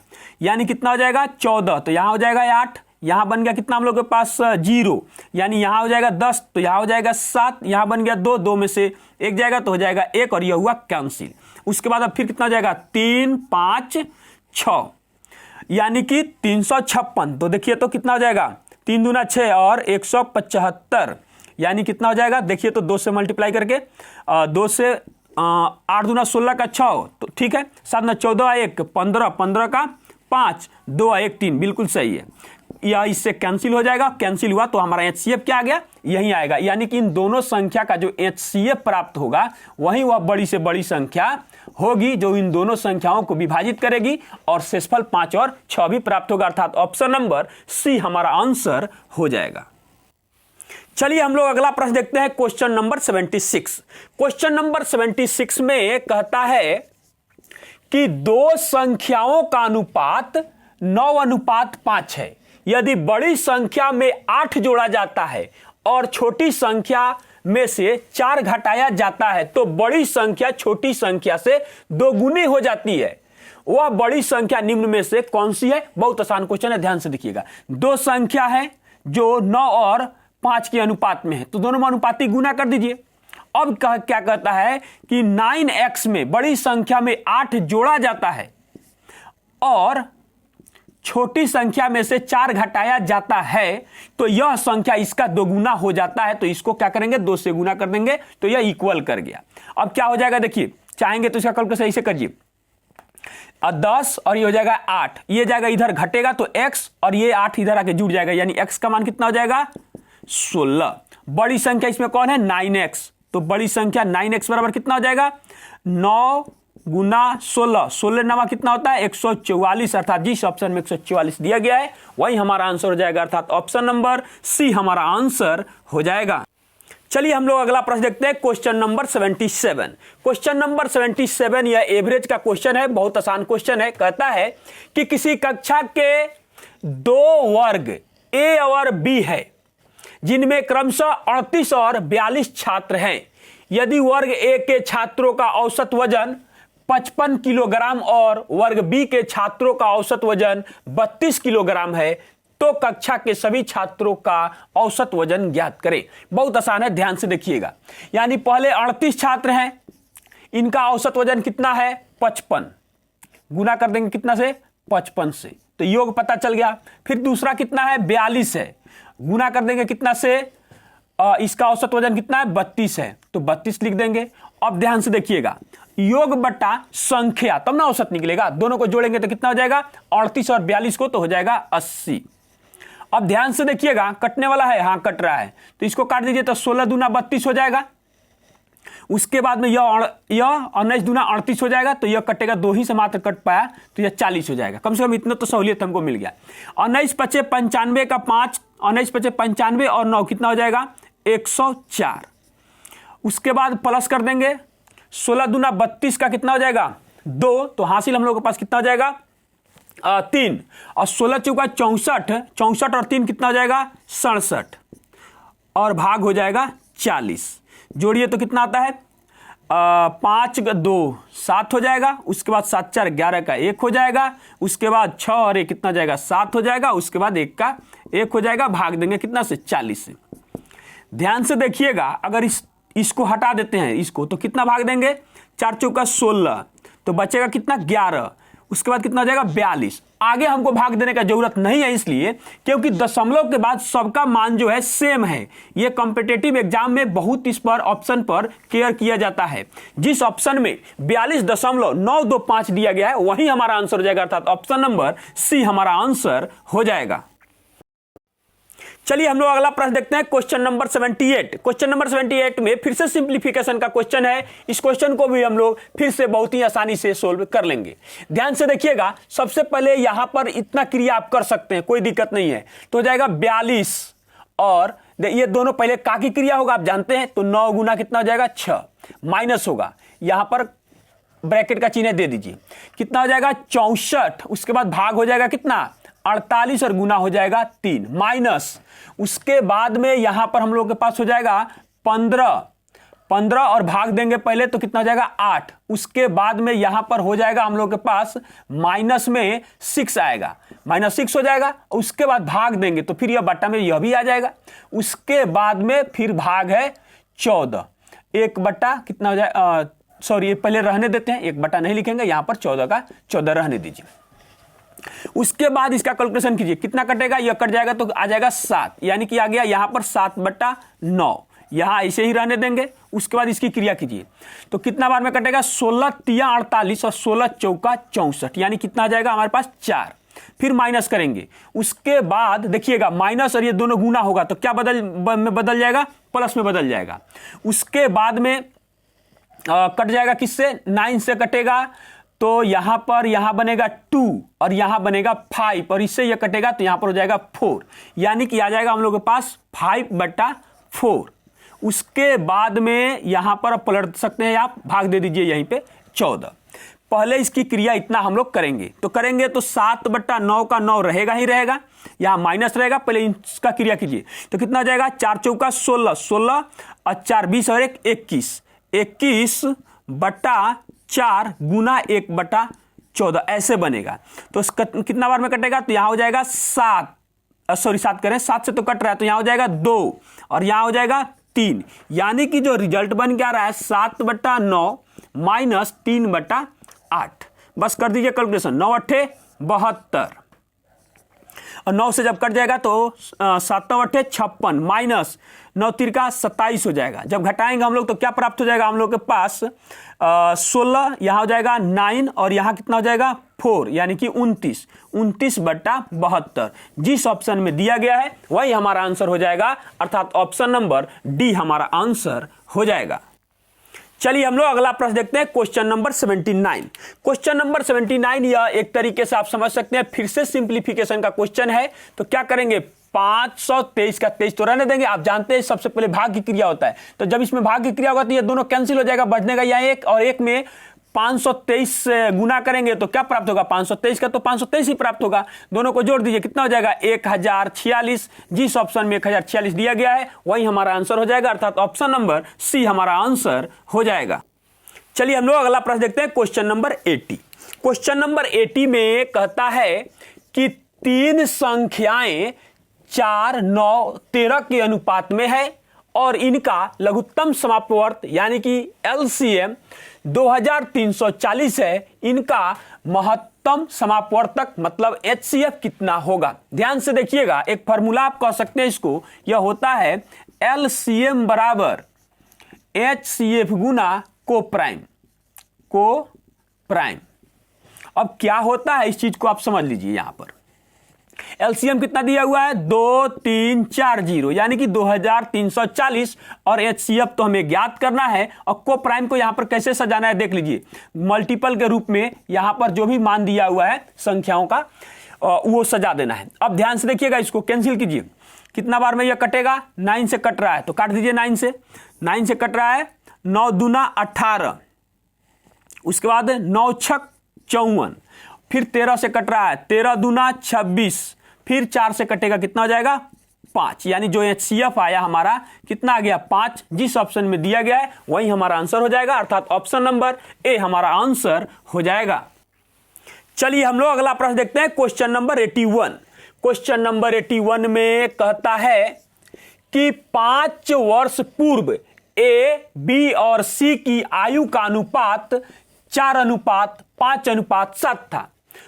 यानी कितना हो जाएगा? 14, तो यहां हो जाएगा 8, यहां बन गया कितना हम लोग के पास? 0, यानी यहां हो जाएगा 10, तो यहां हो जाएगा 7, यहां बन गया 2, 2 में से 1 जाएगा तो हो जाएगा 1 और यह हुआ कैंसिल। उसके बाद अब फिर कितना हो जाएगा? 3 5 6, यानी कि 356। तो देखिए तो कितना हो जाएगा? 3 दूना 6 और 175, यानी कितना हो जाएगा? देखिए तो 2 से मल्टीप्लाई करके 2 से 8 दूना 16 का 6, तो ठीक है, 7 ना 14 1 15, 15 का 5 2 1 3, बिल्कुल सही है। यह इससे कैंसिल हो जाएगा। कैंसिल हुआ तो हमारा HCF क्या आ गया? यही आएगा। यानी कि इन दोनों संख्या का जो HCF प्राप्त होगा वही वह बड़ी से बड़ी संख्या होगी जो इन दोनों संख्याओं को विभाजित करेगी और शेषफल 5 और 6 भी प्राप्त होगा, अर्थात ऑप्शन नंबर सी हमारा आंसर हो जाएगा। चलिए हम लोग अगला प्रश्न देखते हैं, क्वेश्चन नंबर 76। क्वेश्चन नंबर 76 में कहता है कि दो संख्याओं का अनुपात 9:5 है। यदि बड़ी संख्या में 8 जोड़ा जाता है और छोटी संख्या में से 4 घटाया जाता है तो बड़ी संख्या छोटी संख्या से 2 गुनी हो जाती है। वह बड़ी संख्या निम्न में से कौन सी है? बहुत आसान क्वेश्चन है, ध्यान से देखिएगा। दो संख्या है जो 9 और 5 के अनुपात में है, तो दोनों में अनुपाती गुना कर दीजिए। अब क्या कहता है कि 9x में बड़ी संख्या में 8 जोड़ा जाता है और छोटी संख्या में से 4 घटाया जाता है तो यह संख्या इसका 2 गुना हो जाता है। तो इसको क्या करेंगे? 2 से गुना कर देंगे तो यह इक्वल कर गया। अब क्या हो जाएगा? देखिए, चाहेंगे तो इसका कैलकुलेशन सही से करिए। 10 और ये हो जाएगा 8, ये जाएगा इधर घटेगा तो x और ये 8 इधर आके जुड़ जाएगा, यानी x का मान कितना हो जाएगा? 16। बड़ी संख्या इसमें कौन है? 9x। तो बड़ी संख्या 9x बराबर कितना हो जाएगा? 9 गुना 16, 16 नवा कितना होता है 144, अर्थात जिस ऑप्शन में 144 दिया गया है वही हमारा आंसर हो जाएगा, अर्थात ऑप्शन नंबर सी हमारा आंसर हो जाएगा। चलिए हम लोग अगला प्रश्न देखते हैं, क्वेश्चन नंबर 77। क्वेश्चन नंबर 77 यह एवरेज का क्वेश्चन है, बहुत आसान क्वेश्चन है। कहता है कि किसी कक्षा के दो वर्ग ए और बी है जिनमें क्रमशः 38 और 42 छात्र हैं। यदि वर्ग ए के छात्रों का औसत वजन 55 किलोग्राम और वर्ग बी के छात्रों का औसत वजन 32 किलोग्राम है तो कक्षा के सभी छात्रों का औसत वजन ज्ञात करें। बहुत आसान है, ध्यान से देखिएगा। यानी पहले 38 छात्र हैं, इनका औसत वजन कितना है 55, गुना कर देंगे कितना से 55 से, तो योग पता चल गया। फिर दूसरा कितना है 42 है, गुना कर देंगे कितना से, इसका औसत वजन कितना है 32 है, तो 32 लिख देंगे। अब ध्यान से देखिएगा, योग बटा संख्या तब ना औसत निकलेगा, दोनों को जोड़ेंगे तो कितना हो जाएगा 38 और 42 को तो हो जाएगा 80। अब ध्यान से देखिएगा, कटने वाला है, हाँ कट रहा है, तो इसको काट दीजिए तो 16 दूना 32 हो जाएगा। उसके बाद में यह 19 दूना 38 हो जाएगा, तो यह कटेगा, दो ही से मात्र कट पाया तो यह 40 हो जाएगा। कम से कम इतना तो सहूलियत हमको मिल गया। 19 पचे 95 का 5, 19 पचे 95 और 9 कितना हो जाएगा 104। उसके बाद प्लस कर देंगे, 16 दूना 32 का कितना हो जाएगा 2, तो हासिल हम लोग के पास कितना हो जाएगा 3, और 16 चौका 64, 64 और 3 कितना हो जाएगा 67, और भाग हो जाएगा 40। जोड़िए तो कितना आता है 5 का 2 7 हो जाएगा। उसके बाद 7 4 11 का 1 हो जाएगा। उसके बाद 6 और 1 कितना हो जाएगा 7 हो जाएगा। उसके बाद 1 का 1 हो जाएगा, भाग देंगे कितना से 40 से। ध्यान से देखिएगा, अगर इसको हटा देते हैं इसको, तो कितना भाग देंगे 4 चौका 16, तो बचेगा कितना 11। उसके बाद कितना हो जाएगा 42। आगे हमको भाग देने का जरूरत नहीं है, इसलिए क्योंकि दशमलव के बाद सबका मान जो है सेम है। ये कॉम्पिटिटिव एग्जाम में बहुत इस पर ऑप्शन पर केयर किया जाता है। जिस ऑप्शन में 42.925 दिया गया है वही हमारा आंसर हो जाएगा, अर्थात ऑप्शन नंबर सी हमारा आंसर हो जाएगा। चलिए हम लोग अगला प्रश्न देखते हैं, क्वेश्चन नंबर 78। क्वेश्चन नंबर 78 में फिर से सिंप्लीफिकेशन का क्वेश्चन है। इस क्वेश्चन को भी हम लोग फिर से बहुत ही आसानी से सोल्व कर लेंगे। ध्यान से देखिएगा, सबसे पहले यहां पर इतना क्रिया आप कर सकते हैं, कोई दिक्कत नहीं है। तो हो जाएगा 42 और ये दोनों पहले का की क्रिया होगा, आप जानते हैं, तो 9 गुना कितना हो जाएगा 6, माइनस होगा, यहां पर ब्रैकेट का चिन्ह दे दीजिए, कितना हो जाएगा 64। उसके बाद भाग हो जाएगा कितना 48 और गुना हो जाएगा 3, माइनस उसके बाद में यहां पर हम लोग के पास हो जाएगा 15 और भाग देंगे पहले तो कितना हो जाएगा 8। उसके बाद में यहां पर हो जाएगा हम लोग के पास माइनस में 6 आएगा, -6 हो जाएगा। उसके बाद भाग देंगे तो फिर यह बट्टा में यह भी आ जाएगा। उसके बाद में फिर भाग है 14, 1 बट्टा कितना हो जाएगा, सॉरी पहले रहने देते हैं, 1 बट्टा नहीं लिखेंगे, यहां पर 14 का 14 रहने दीजिए। उसके बाद इसका कैलकुलेशन कीजिए, कितना कटेगा, यह कट जाएगा तो आ जाएगा 7, यानी कि आ गया यहां पर 7/9, यहां ऐसे ही रहने देंगे। उसके बाद इसकी क्रिया कीजिए तो कितना बार में कटेगा 16 तिया 48 और 16 चौका 64, यानी कितना आ जाएगा हमारे पास 4। फिर माइनस करेंगे, उसके बाद देखिएगा माइनस और ये दोनों गुना होगा तो क्या बदल जाएगा, प्लस में बदल जाएगा। उसके बाद में कट जाएगा किससे, 9 से कटेगा, तो यहां पर यहां बनेगा 2 और यहां बनेगा 5 और इससे यह कटेगा तो यहां पर हो जाएगा 4, यानी कि आ जाएगा हम लोग के पास 5/4। उसके बाद में यहां पर पलट सकते हैं आप, भाग दे दीजिए यहीं पे 14। पहले इसकी क्रिया इतना हम लोग करेंगे तो 7/9 का 9 रहेगा ही रहेगा, यहां माइनस रहेगा। पहले इसका क्रिया कीजिए तो कितना हो जाएगा 4 चौका 16, 16 और 4 20 और 1 21, 21/4 गुना 1/14 ऐसे बनेगा। तो कितना बार में कटेगा, तो यहां हो जाएगा 7 करें, 7 से तो कट रहा है तो यहां हो जाएगा 2 और यहां हो जाएगा 3, यानी कि जो रिजल्ट बन के आ रहा है 7/9 माइनस 3/8। बस कर दीजिए कैलकुलेशन, 9 8 72 और 9 से जब कट जाएगा तो 7 9 8 56 माइनस 9 3 का 27 हो जाएगा। जब घटाएंगे हम लोग तो क्या प्राप्त हो जाएगा हम लोग के पास 16, यहां हो जाएगा 9 और यहां कितना हो जाएगा 4, यानी कि 29/72। जिस ऑप्शन में दिया गया है वही हमारा आंसर हो जाएगा, अर्थात ऑप्शन नंबर डी हमारा आंसर हो जाएगा। चलिए हम लोग अगला प्रश्न देखते हैं, क्वेश्चन नंबर 79। क्वेश्चन नंबर 79 यह एक तरीके से आप समझ सकते हैं फिर से सिंप्लीफिकेशन का क्वेश्चन है। तो क्या करेंगे, 523 का 23 तो रहने देंगे। आप जानते हैं सबसे पहले भाग की क्रिया होता है, तो जब इसमें भाग की क्रिया होगा तो ये दोनों कैंसिल हो जाएगा, बचने का यहाँ एक और एक में 523 से गुना करेंगे तो क्या प्राप्त होगा, 523 का तो 523 ही प्राप्त होगा। दोनों को जोड़ दीजिए, कितना हो जाएगा 1046। जिस ऑप्शन में 1046 दिया गया है वही हमारा आंसर हो जाएगा, अर्थात ऑप्शन नंबर सी हमारा आंसर हो जाएगा। चलिए हम लोग अगला प्रश्न देखते हैं, क्वेश्चन नंबर 80। क्वेश्चन नंबर 80 में कहता है कि तीन संख्याएं 4, 9, 13 के अनुपात में है और इनका लघुत्तम समापवर्त यानी कि एलसीएम 2340 है। इनका महत्तम समापवर्तक मतलब एचसीएफ कितना होगा। ध्यान से देखिएगा, एक फॉर्मूला आप कह सकते हैं इसको, यह होता है एलसीएम बराबर एचसीएफ गुना को प्राइम। अब क्या होता है इस चीज को आप समझ लीजिए। यहां पर एलसीएम कितना दिया हुआ है, 2340 यानी कि 2340 और एचसीएफ तो हमें ज्ञात करना है। और को प्राइम को यहां पर कैसे सजाना है देख लीजिए, मल्टीपल के रूप में यहां पर जो भी मान दिया हुआ है संख्याओं का वो सजा देना है। अब ध्यान से देखिएगा, इसको कैंसिल कीजिए, कितना बार में यह कटेगा, 9 से कट रहा है तो काट दीजिए, 9 से कट रहा है, 9 दूना 18, उसके बाद 9 छक 54, फिर 13 से कट रहा है, 13 दूना 26, फिर 4 से कटेगा, कितना हो जाएगा 5। यानी जो एचसीएफ आया हमारा कितना आ गया 5। जिस ऑप्शन में दिया गया है वही हमारा आंसर हो जाएगा, अर्थात ऑप्शन नंबर ए हमारा आंसर हो जाएगा। चलिए हम लोग अगला प्रश्न देखते हैं, क्वेश्चन नंबर 81। क्वेश्चन नंबर 81 में कहता है कि 5 वर्ष पूर्व ए, बी और सी की आयु का अनुपात 4:5:7 था।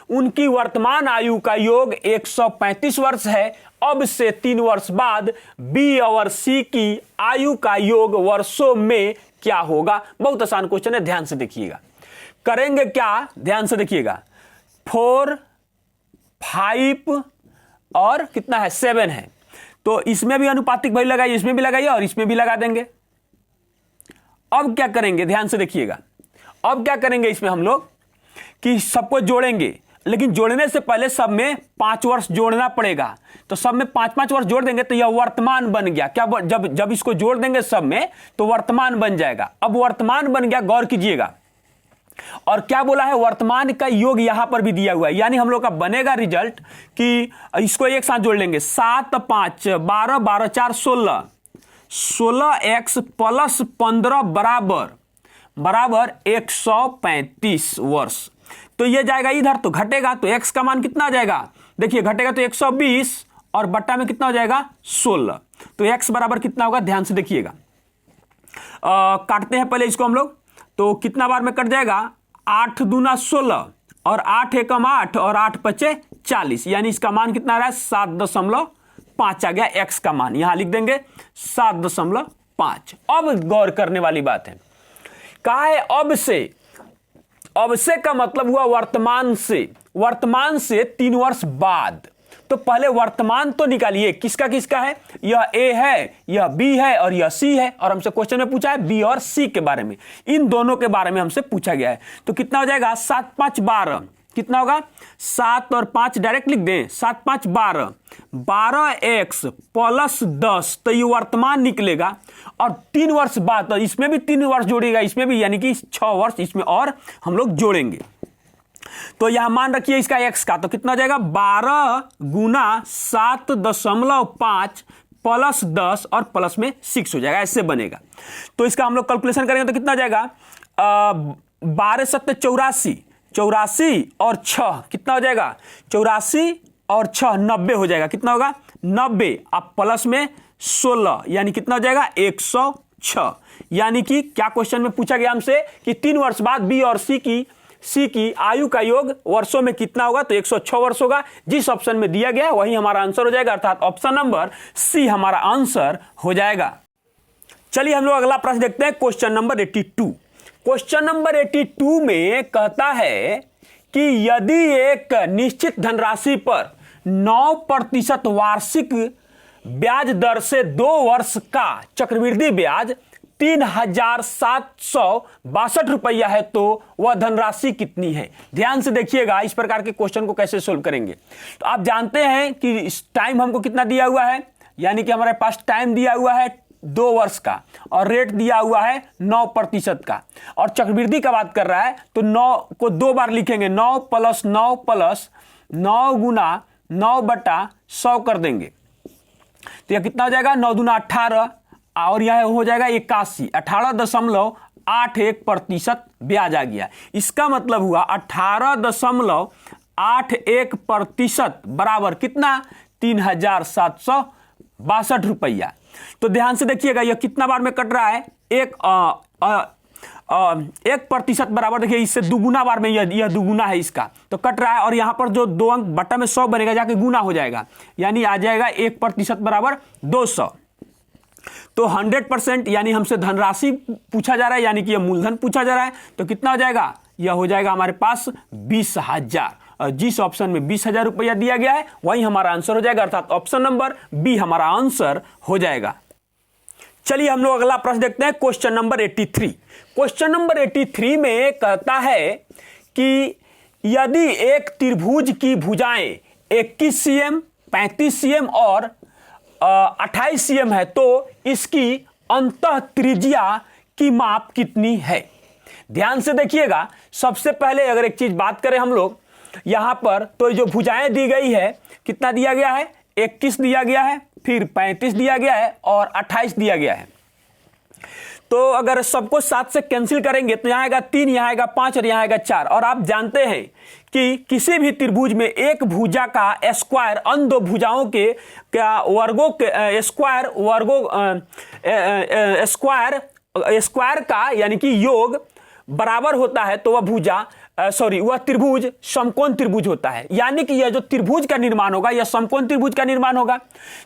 उनकी वर्तमान आयु का योग 135 वर्ष है। अब से 3 वर्ष बाद बी और सी की आयु का योग वर्षों में क्या होगा। बहुत आसान क्वेश्चन है, ध्यान से देखिएगा। करेंगे क्या, ध्यान से देखिएगा, 4, 5 और कितना है 7 है, तो इसमें भी अनुपातिक वैल्यू लगाइए, इसमें भी लगाइए और इसमें भी लगा देंगे। अब क्या करेंगे, ध्यान से देखिएगा, अब क्या करेंगे इसमें हम लोग कि सबको जोड़ेंगे, लेकिन जोड़ने से पहले सब में 5 वर्ष जोड़ना पड़ेगा। तो सब में 5-5 वर्ष जोड़ देंगे तो यह वर्तमान बन गया। क्या जब इसको जोड़ देंगे सब में तो वर्तमान बन जाएगा। अब वर्तमान बन गया, गौर कीजिएगा, और क्या बोला है, वर्तमान का योग यहां पर भी दिया हुआ है। यानी हम लोग का बनेगा रिजल्ट कि इसको एक साथ जोड़ लेंगे, 7, 5, 12, 12, 4, 16, 16x प्लस 15 बराबर 135 वर्ष। तो ये जाएगा इधर तो घटेगा, तो x का मान कितना आ जाएगा, देखिए घटेगा तो 120 और बट्टा में कितना हो जाएगा 16। तो x बराबर कितना होगा, ध्यान से देखिएगा। काटते हैं पहले इसको हम लोग, तो कितना बार में कट जाएगा, 8 दूना 16 और 8 एकम 8 और 8 पचे 40, यानी इसका मान कितना आ रहा है 7.5 आ गया x का मान, यहां लिख देंगे 7.5। अब गौर करने वाली बात है, कहा है अब से का मतलब हुआ वर्तमान से 3 वर्ष बाद। तो पहले वर्तमान तो निकालिए, किसका किसका है, यह ए है, यह बी है और यह सी है। और हमसे क्वेश्चन में पूछा है बी और सी के बारे में, इन दोनों के बारे में हमसे पूछा गया है। तो कितना हो जाएगा 7, 5, 12, कितना होगा 7 और 5 डायरेक्ट लिख दें, 7, 5, 12, 12x प्लस 10, तो ये वर्तमान निकलेगा। और 3 वर्ष बाद, तो इसमें भी 3 वर्ष जोड़ेगा, इसमें भी, यानी कि 6 वर्ष इसमें और हम लोग जोड़ेंगे। तो यहां मान रखिए इसका x का, तो कितना हो जाएगा 12 गुना 7.5 प्लस 10 और प्लस में 6 हो जाएगा, ऐसे बनेगा। तो इसका हम लोग कैलकुलेशन करेंगे तो कितना हो जाएगा 12 7 84, 84 और 6 कितना हो जाएगा 84 और 6 90 हो जाएगा। कितना होगा 90, अब प्लस में 16, यानी कितना हो जाएगा 106। यानी कि क्या क्वेश्चन में पूछा गया हमसे कि 3 वर्ष बाद बी और सी की आयु का योग वर्षों में कितना होगा, तो 106 वर्ष होगा। जिस ऑप्शन में दिया गया है वही हमारा आंसर हो जाएगा, अर्थात ऑप्शन नंबर सी हमारा आंसर हो जाएगा। चलिए हम लोग अगला प्रश्न देखते हैं, क्वेश्चन नंबर 82। क्वेश्चन नंबर 82 में कहता है कि यदि एक निश्चित धनराशि पर 9% वार्षिक ब्याज दर से 2 वर्ष का चक्रवृद्धि ब्याज 3,762 रुपया है तो वह धनराशि कितनी है। ध्यान से देखिएगा इस प्रकार के क्वेश्चन को कैसे सोल्व करेंगे। तो आप जानते हैं कि इस टाइम हमको कितना दिया हुआ है, यानी कि हमारे पास टाइम दिया हुआ है 2 वर्ष का और रेट दिया हुआ है 9% का, और चक्रवृद्धि का बात कर रहा है तो 9 को 2 बार लिखेंगे, 9 + 9 + 9 गुना 9/100 कर देंगे तो यह कितना हो जाएगा, 9 दूना 18 और यह हो जाएगा 81, 18.81% ब्याज आ गया। इसका मतलब हुआ 18.81% बराबर कितना, 3,762 रुपया। तो ध्यान से देखिएगा यह कितना बार में कट रहा है, 1% बराबर, देखिए इससे दुगुना बार में यह दुगुना है इसका, तो कट रहा है और यहां पर जो 2 अंक बटा में 100 बनेगा जाके गुना हो जाएगा, यानी आ जाएगा 1% बराबर 200। तो 100% यानी हमसे धनराशि पूछा जा रहा है, यानी कि यह मूलधन पूछा जा रहा है, तो कितना हो जाएगा, यह हो जाएगा हमारे पास 20,000। और जिस ऑप्शन में 20,000 रुपया दिया गया है वही हमारा आंसर हो जाएगा, अर्थात ऑप्शन नंबर बी हमारा आंसर हो जाएगा। चलिए हम लोग अगला प्रश्न देखते हैं, क्वेश्चन नंबर 83। क्वेश्चन नंबर 83 में कहता है कि यदि एक त्रिभुज की भुजाएं 21 cm, 35 cm और 28 cm है तो इसकी अंतः त्रिज्या की माप कितनी है। ध्यान से देखिएगा, सबसे पहले अगर एक चीज बात करें हम लोग यहां पर, तो जो भुजाएं दी गई है कितना दिया गया है, 21 दिया गया है, फिर 35 दिया गया है और 28 दिया गया है। तो अगर सबको 7 से कैंसिल करेंगे तो यहां आएगा 3, यहां आएगा 5 और यहां आएगा 4। और आप जानते हैं कि किसी भी त्रिभुज में एक भुजा का स्क्वायर अन्य 2 भुजाओं के क्या वर्गों के स्क्वायर का यानी कि योग बराबर होता है तो वह त्रिभुज समकोण त्रिभुज होता है, यानी कि यह जो त्रिभुज का निर्माण होगा यह समकोण त्रिभुज का निर्माण होगा।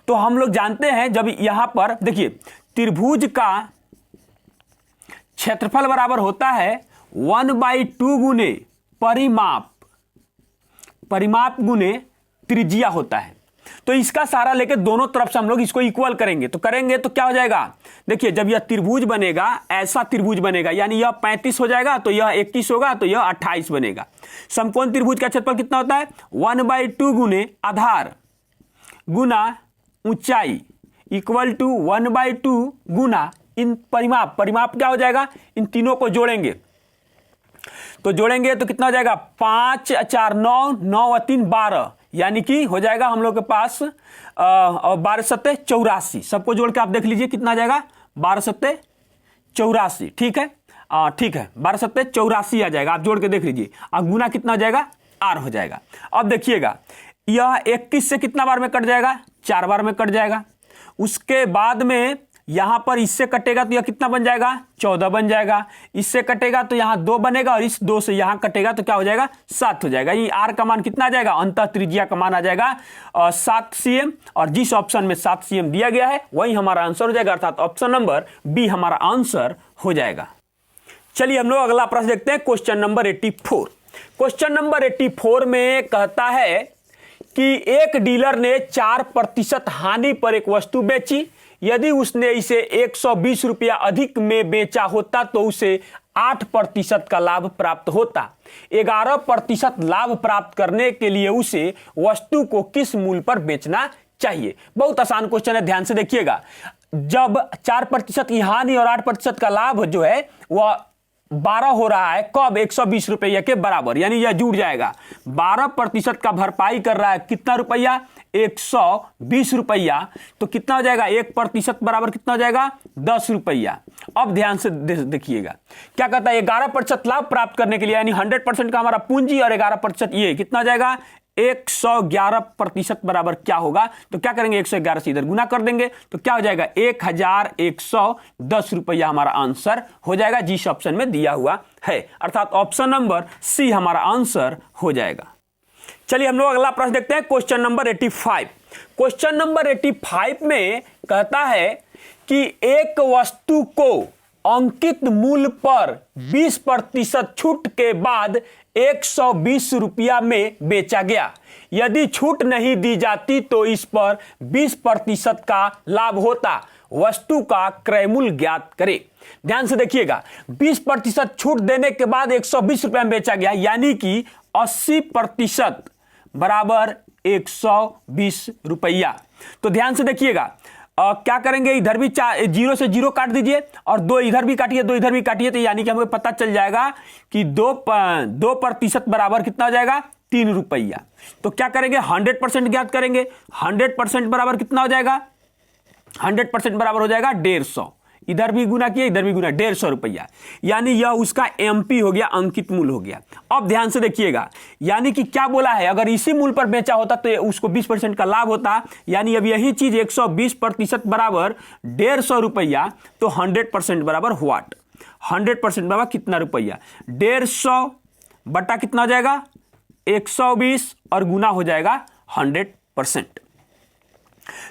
तो हम लोग जानते हैं जब यहां पर देखिए त्रिभुज का क्षेत्रफल बराबर होता है 1/2 गुने परिमाप गुने त्रिज्या होता है। तो इसका सहारा लेके दोनों तरफ से हम लोग इसको इक्वल करेंगे तो क्या हो जाएगा, देखिए जब यह त्रिभुज बनेगा, ऐसा त्रिभुज बनेगा, यानी यह 35 हो जाएगा तो यह 21 होगा तो यह 28 बनेगा। समकोण त्रिभुज का क्षेत्रफल कितना होता है, 1/2 गुने आधार गुना ऊंचाई इक्वल टू 1/2 गुना इन परिमाप क्या हो जाएगा, इन तीनों को जोड़ेंगे तो कितना हो जाएगा, 5 × 4 9, 9 × 3 12, यानी कि हो जाएगा हम लोग के पास 12 × 7 84। सबको जोड़ के आप देख लीजिए कितना आ जाएगा, 12 × 7 84। ठीक है, 12 × 7 84 आ जाएगा, आप जोड़ के देख लीजिए। अब गुना कितना हो जाएगा, R हो जाएगा। अब देखिएगा यह 21 से कितना बार में कट जाएगा, 4 बार में कट जाएगा। उसके बाद में यहां पर इससे कटेगा तो यह कितना बन जाएगा, 14 बन जाएगा। इससे कटेगा तो यहां 2 बनेगा और इस 2 से यहां कटेगा तो क्या हो जाएगा, 7 हो जाएगा। ये R का मान कितना आ जाएगा, अंतः त्रिज्या का मान आ जाएगा 7 cm, और जिस ऑप्शन में 7 cm दिया गया है वही हमारा आंसर हो जाएगा, अर्थात ऑप्शन नंबर बी हमारा आंसर हो जाएगा। चलिए हम लोग अगला प्रश्न देखते हैं, क्वेश्चन नंबर 84। क्वेश्चन नंबर 84 में कहता है कि एक डीलर ने 4% हानि पर एक वस्तु बेची, यदि उसने इसे 120 रुपया अधिक में बेचा होता तो उसे 8% का लाभ प्राप्त होता। 11% लाभ प्राप्त करने के लिए उसे वस्तु को किस मूल्य पर बेचना चाहिए। बहुत आसान क्वेश्चन है, ध्यान से देखिएगा। जब 4% की हानि और 8% का लाभ जो है वह 12 हो रहा है, कब, 120 रुपये के बराबर, यानी यह जुड़ जाएगा। 12% का भरपाई कर रहा है कितना रुपया, 120 रुपया, तो कितना हो जाएगा, 1% बराबर कितना हो जाएगा, 10 रुपया। अब ध्यान से देखिएगा क्या कहता है, 11% लाभ प्राप्त करने के लिए, यानी 100% का हमारा पूंजी और 11% ये कितना हो जाएगा, 111% बराबर क्या होगा, तो क्या करेंगे, 111 से इधर गुना कर देंगे तो क्या हो जाएगा, 1110 रुपया हमारा आंसर हो जाएगा, जिस ऑप्शन में दिया हुआ है, अर्थात ऑप्शन नंबर सी हमारा आंसर हो जाएगा। चलिए हम लोग अगला प्रश्न देखते हैं, क्वेश्चन नंबर 85। क्वेश्चन नंबर 85 में कहता है कि एक वस्तु को अंकित मूल्य पर 20% छूट के बाद 120 रुपया में बेचा गया। यदि छूट नहीं दी जाती तो इस पर 20% का लाभ होता। वस्तु का क्रय मूल्य ज्ञात करें। ध्यान से देखिएगा, 20% छूट देने के बाद 120 रुपए में बेचा गया, यानी कि 80% बराबर 120 रुपया। तो ध्यान से देखिएगा, क्या करेंगे, इधर भी 0 से 0 काट दीजिए और 2 इधर भी काटिए, 2 इधर भी काटिए, तो यानी कि हमें पता चल जाएगा कि 2% बराबर कितना हो जाएगा, 3 रुपया। तो क्या करेंगे, 100% ज्ञात करेंगे। 100% बराबर कितना हो जाएगा, 100% बराबर हो जाएगा 150। इधर भी गुना किया, इधर भी गुना, 150 रुपया, यानी यह उसका एमपी हो गया, अंकित मूल्य हो गया। अब ध्यान से देखिएगा, यानी कि क्या बोला है, अगर इसी मूल्य पर बेचा होता तो उसको 20% का लाभ होता, यानी अब यही चीज 120% बराबर 150 रुपया, तो 100% बराबर व्हाट, 100% बराबर कितना रुपया, 150 बटा कितना हो जाएगा, 120 और गुना हो जाएगा 100%।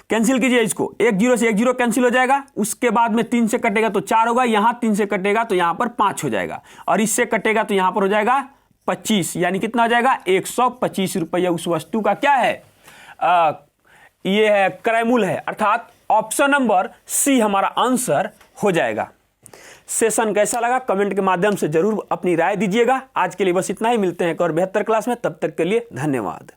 कैंसिल कीजिए इसको, 1 0 से 1 0 कैंसिल हो जाएगा, उसके बाद में 3 से कटेगा तो 4 होगा, यहां 3 से कटेगा तो यहां पर 5 हो जाएगा, और इससे कटेगा तो यहां पर हो जाएगा 25, यानी कितना हो जाएगा, 125 रुपया उस वस्तु का क्या है, ये है क्रय मूल्य है, अर्थात ऑप्शन नंबर सी हमारा आंसर हो जाएगा। सेशन कैसा लगा कमेंट के माध्यम से जरूर अपनी राय दीजिएगा। आज के लिए बस इतना ही, मिलते हैं एक और बेहतर क्लास में, तब तक के लिए धन्यवाद।